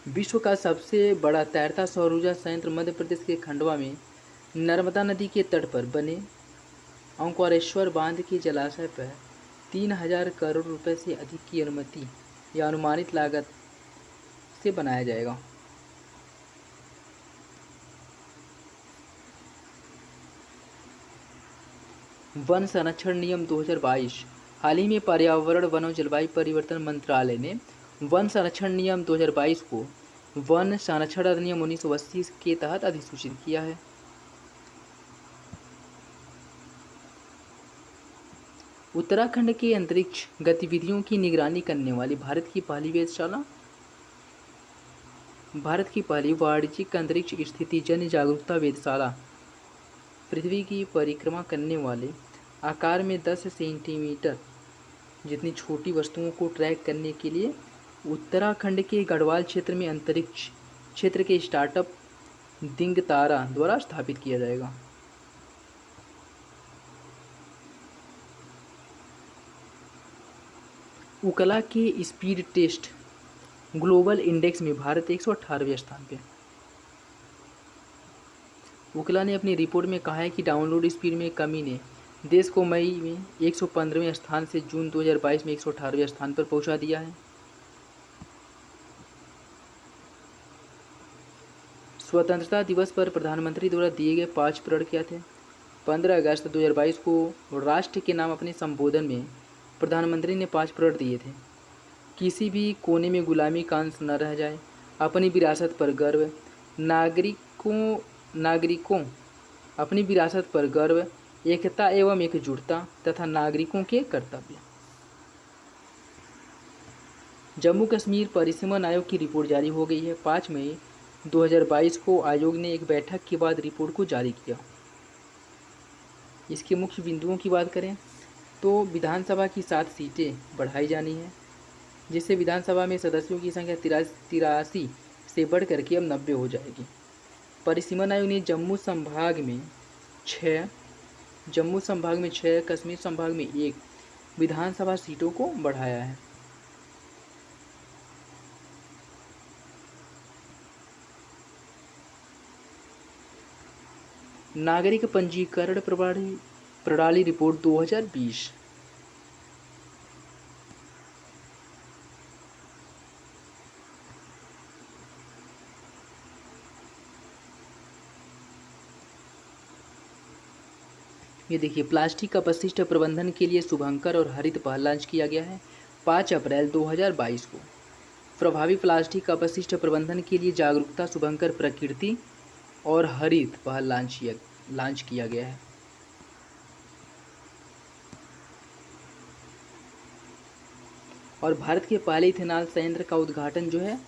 विश्व का सबसे बड़ा तैरता सौर ऊर्जा संयंत्र मध्य प्रदेश के खंडवा में नर्मदा नदी के तट पर बने ओंकारेश्वर बांध के जलाशय पर 3,000 करोड़ रुपए से अधिक की अनुमति या अनुमानित लागत से बनाया जाएगा। वन संरक्षण नियम 2022। हाल ही में पर्यावरण वन और जलवायु परिवर्तन मंत्रालय ने वन संरक्षण नियम 2022 को वन संरक्षण अधिनियम 1980 के तहत अधिसूचित किया है। उत्तराखंड के अंतरिक्ष गतिविधियों की निगरानी करने वाली भारत की पहली वाणिज्यिक अंतरिक्ष स्थिति जन जागरूकता वेधशाला पृथ्वी की परिक्रमा करने वाले आकार में 10 सेंटीमीटर जितनी छोटी वस्तुओं को ट्रैक करने के लिए उत्तराखंड के गढ़वाल क्षेत्र में अंतरिक्ष क्षेत्र के स्टार्टअप दिंगतारा द्वारा स्थापित किया जाएगा। उकला के स्पीड टेस्ट ग्लोबल इंडेक्स में भारत 118वें स्थान पे। उकला ने अपनी रिपोर्ट में कहा है कि डाउनलोड स्पीड में कमी ने देश को मई में 115वें स्थान से जून 2022 में 118वें स्थान पर पहुंचा दिया है। स्वतंत्रता दिवस पर प्रधानमंत्री द्वारा दिए गए 5 प्रण क्या थे? 15 अगस्त 2022 को राष्ट्र के नाम अपने संबोधन में प्रधानमंत्री ने 5 प्रण दिए थे। किसी भी कोने में गुलामी का अंश न रह जाए, अपनी विरासत पर गर्व, नागरिकों अपनी विरासत पर गर्व, एकता एवं एकजुटता तथा नागरिकों के कर्तव्य। जम्मू कश्मीर परिसीमन आयोग की रिपोर्ट जारी हो गई है। 5 मई 2022 को आयोग ने एक बैठक के बाद रिपोर्ट को जारी किया। इसके मुख्य बिंदुओं की बात करें तो विधानसभा की 7 सीटें बढ़ाई जानी है, जिससे विधानसभा में सदस्यों की संख्या 83 से बढ़ करके अब 90 हो जाएगी। परिसीमन आयोग ने जम्मू संभाग में 6, कश्मीर संभाग में 1 विधानसभा सीटों को बढ़ाया है। नागरिक पंजीकरण प्रणाली रिपोर्ट 2020। ये देखिए, प्लास्टिक का अपशिष्ट प्रबंधन के लिए शुभंकर और हरित पहल लॉन्च किया गया है 5 अप्रैल 2022 को। प्रभावी प्लास्टिक अपशिष्ट प्रबंधन के लिए जागरूकता शुभंकर प्रकृति और हरित पहल लॉन्च किया गया है। और भारत के पहले इथेनॉल संयंत्र का उद्घाटन जो है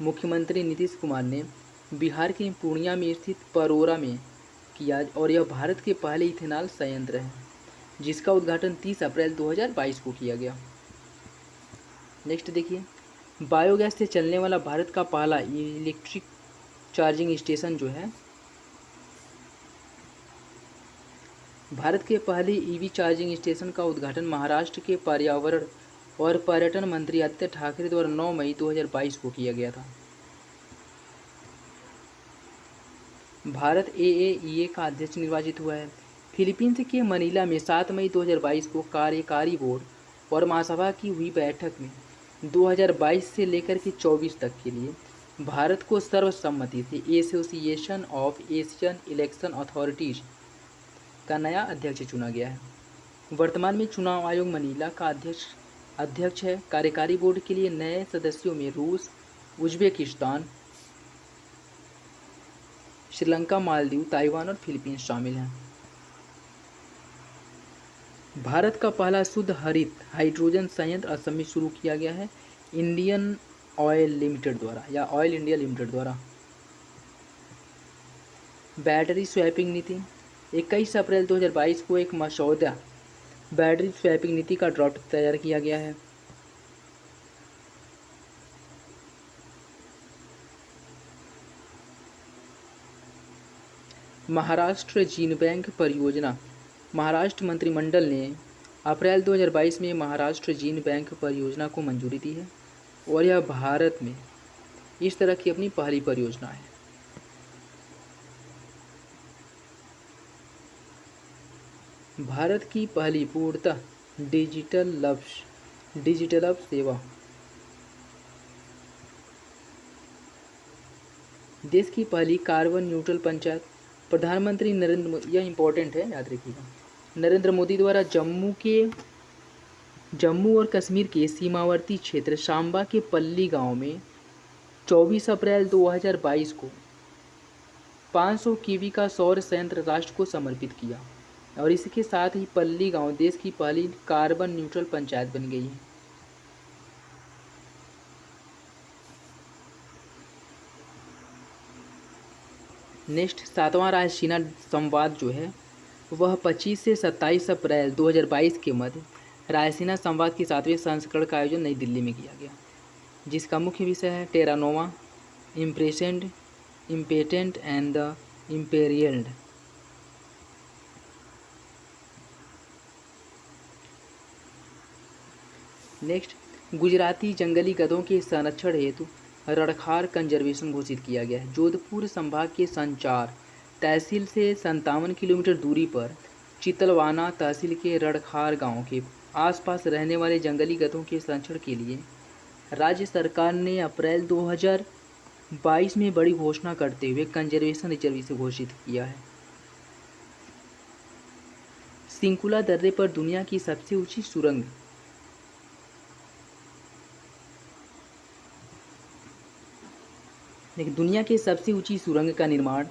मुख्यमंत्री नीतीश कुमार ने बिहार के पूर्णिया में स्थित परोरा में किया, और यह भारत के पहले इथेनॉल संयंत्र है जिसका उद्घाटन 30 अप्रैल 2022 को किया गया। नेक्स्ट देखिए, बायोगैस से चलने वाला भारत का पहला इलेक्ट्रिक चार्जिंग स्टेशन जो है, भारत के पहले ईवी चार्जिंग स्टेशन का उद्घाटन महाराष्ट्र के पर्यावरण और पर्यटन मंत्री आदित्य ठाकरे द्वारा 9 मई 2022 को किया गया था। भारत AAEA का अध्यक्ष निर्वाचित हुआ है। फिलीपींस के मनीला में 7 मई 2022 को कार्यकारी बोर्ड और महासभा की हुई बैठक में 2022 से लेकर के 24 तक के लिए भारत को सर्वसम्मति से association of Asian election authorities का नया अध्यक्ष चुना गया है। वर्तमान में चुनाव आयोग मनीला का अध्यक्ष है। कार्यकारी बोर्ड के लिए नए सदस्यों में रूस, उज्बेकिस्तान, श्रीलंका, मालदीव, ताइवान और फिलीपींस शामिल हैं। भारत का पहला शुद्ध हरित हाइड्रोजन संयंत्र असम में शुरू किया गया है इंडियन ऑयल लिमिटेड द्वारा या ऑयल इंडिया लिमिटेड द्वारा। बैटरी स्वैपिंग नीति 21 अप्रैल 2022 को एक मसौदा बैटरी स्वैपिंग नीति का ड्राफ्ट तैयार किया गया है। महाराष्ट्र जीन बैंक परियोजना, महाराष्ट्र मंत्रिमंडल ने अप्रैल 2022 में महाराष्ट्र जीन बैंक परियोजना को मंजूरी दी है और यह भारत में इस तरह की अपनी पहली परियोजना है। भारत की पहली पूर्णतः डिजिटल सेवा, देश की पहली कार्बन न्यूट्रल पंचायत, प्रधानमंत्री नरेंद्र मोदी, यह इंपॉर्टेंट है याद रखिएगा, नरेंद्र मोदी द्वारा जम्मू और कश्मीर के सीमावर्ती क्षेत्र सांबा के पल्ली गांव में 24 अप्रैल 2022 को 500 कीवी का सौर संयंत्र राष्ट्र को समर्पित किया और इसके साथ ही पल्ली गांव देश की पहली कार्बन न्यूट्रल पंचायत बन गई है। नेक्स्ट 7वां रायसीना संवाद जो है वह 25 से 27 अप्रैल 2022 के मध्य रायसीना संवाद के 7वें संस्करण का आयोजन नई दिल्ली में किया गया, जिसका मुख्य विषय है टेरा नोवा, इम्पेटेंट एंड द इम्पेरियल्ड। नेक्स्ट, गुजराती जंगली गधों के संरक्षण हेतु रणखार कंजर्वेशन घोषित किया गया है। जोधपुर संभाग के संचार तहसील से 57 किलोमीटर दूरी पर चितलवाना तहसील के रणखार गांव के आसपास रहने वाले जंगली गधों के संरक्षण के लिए राज्य सरकार ने अप्रैल 2022 में बड़ी घोषणा करते हुए कंजर्वेशन रिजर्व घोषित किया है। सिंकुला दर्रे पर दुनिया की सबसे ऊंची सुरंग, दुनिया की सबसे ऊंची सुरंग का निर्माण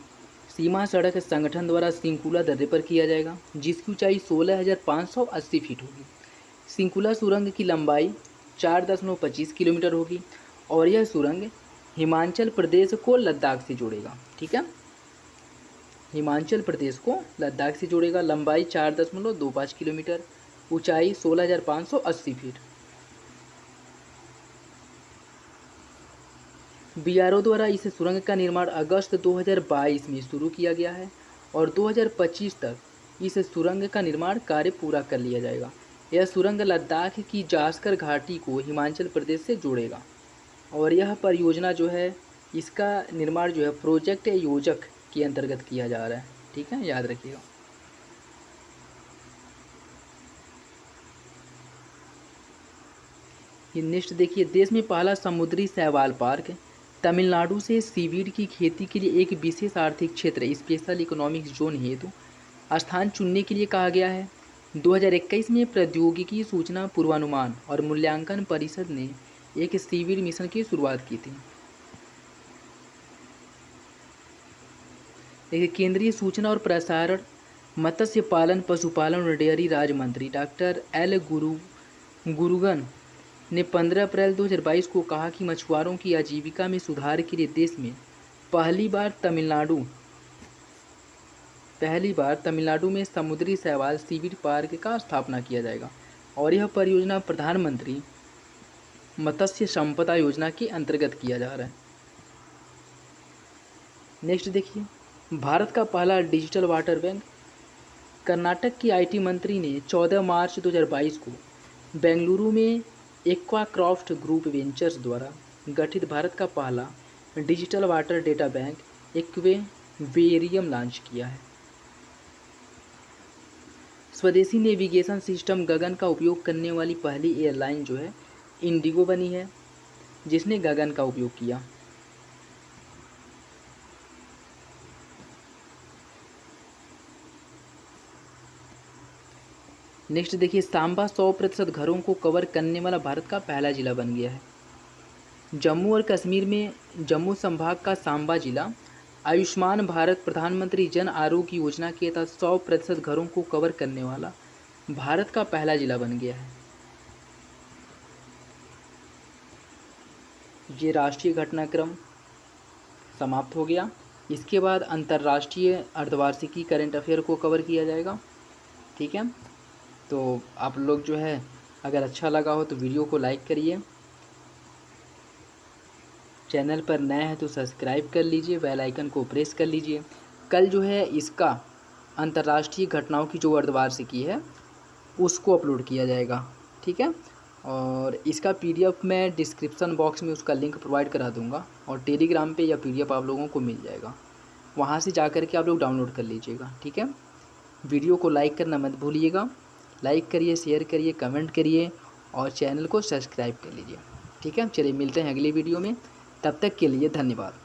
सीमा सड़क संगठन द्वारा सिंकुला दर्रे पर किया जाएगा, जिसकी ऊंचाई 16,580 फीट होगी। सिंकुला सुरंग की लंबाई 4.25 किलोमीटर होगी और यह सुरंग हिमाचल प्रदेश को लद्दाख से जोड़ेगा। ठीक है, हिमाचल प्रदेश को लद्दाख से जोड़ेगा। लंबाई 4.25 किलोमीटर, ऊंचाई 16,580 फीट। बीआरओ द्वारा इस सुरंग का निर्माण अगस्त 2022 में शुरू किया गया है और 2025 तक इस सुरंग का निर्माण कार्य पूरा कर लिया जाएगा। यह सुरंग लद्दाख की जास्कर घाटी को हिमाचल प्रदेश से जोड़ेगा और यह परियोजना जो है, इसका निर्माण जो है प्रोजेक्ट योजक के अंतर्गत किया जा रहा है। ठीक है, याद रखिएगा। ये नेक्स्ट देखिए, देश में पहला समुद्री शैवाल पार्क तमिलनाडु से सीवीड की खेती के लिए एक विशेष आर्थिक क्षेत्र स्पेशल इकोनॉमिक जोन हेतु स्थान चुनने के लिए कहा गया है। 2021 में प्रौद्योगिकी सूचना पूर्वानुमान और मूल्यांकन परिषद ने एक सीवीड मिशन की शुरुआत की थी। देखिए, केंद्रीय सूचना और प्रसारण, मत्स्य पालन, पशुपालन और डेयरी राज्य मंत्री डॉक्टर एल गुरुगन ने 15 अप्रैल 2022 को कहा कि मछुआरों की आजीविका में सुधार के लिए देश में पहली बार तमिलनाडु में समुद्री शैवाल सीवीड पार्क का स्थापना किया जाएगा और यह परियोजना प्रधानमंत्री मत्स्य संपदा योजना के अंतर्गत किया जा रहा है। नेक्स्ट देखिए, भारत का पहला डिजिटल वाटर बैंक। कर्नाटक की आईटी मंत्री ने 14 मार्च 2022 को बेंगलुरु में एक्वाक्रॉफ्ट ग्रुप वेंचर्स द्वारा गठित भारत का पहला digital water data bank aquarium launch किया है। स्वदेशी नेविगेशन सिस्टम गगन का उपयोग करने वाली पहली एयरलाइन जो है इंडिगो बनी है, जिसने गगन का उपयोग किया। नेक्स्ट देखिए, सांबा 100% घरों को कवर करने वाला भारत का पहला जिला बन गया है। जम्मू और कश्मीर में जम्मू संभाग का सांबा जिला आयुष्मान भारत प्रधानमंत्री जन आरोग्य योजना के तहत 100% घरों को कवर करने वाला भारत का पहला जिला बन गया है। ये राष्ट्रीय घटनाक्रम समाप्त हो गया। इसके बाद अंतर्राष्ट्रीय अर्धवार्षिकी करंट अफेयर को कवर किया जाएगा। ठीक है, तो आप लोग जो है, अगर अच्छा लगा हो तो वीडियो को लाइक करिए, चैनल पर नए हैं तो सब्सक्राइब कर लीजिए, बेल आइकन को प्रेस कर लीजिए। कल जो है इसका अंतर्राष्ट्रीय घटनाओं की जो अर्धवार्षिकी है उसको अपलोड किया जाएगा। ठीक है, और इसका पीडीएफ मैं डिस्क्रिप्शन बॉक्स में उसका लिंक प्रोवाइड करा दूंगा और टेलीग्राम पे या पीडीएफ आप लोगों को मिल जाएगा, वहाँ से जा कर के आप लोग डाउनलोड कर लीजिएगा। ठीक है, वीडियो को लाइक करना मत भूलिएगा। लाइक करिए, शेयर करिए, कमेंट करिए और चैनल को सब्सक्राइब कर लीजिए। ठीक है, चलिए मिलते हैं अगली वीडियो में, तब तक के लिए धन्यवाद।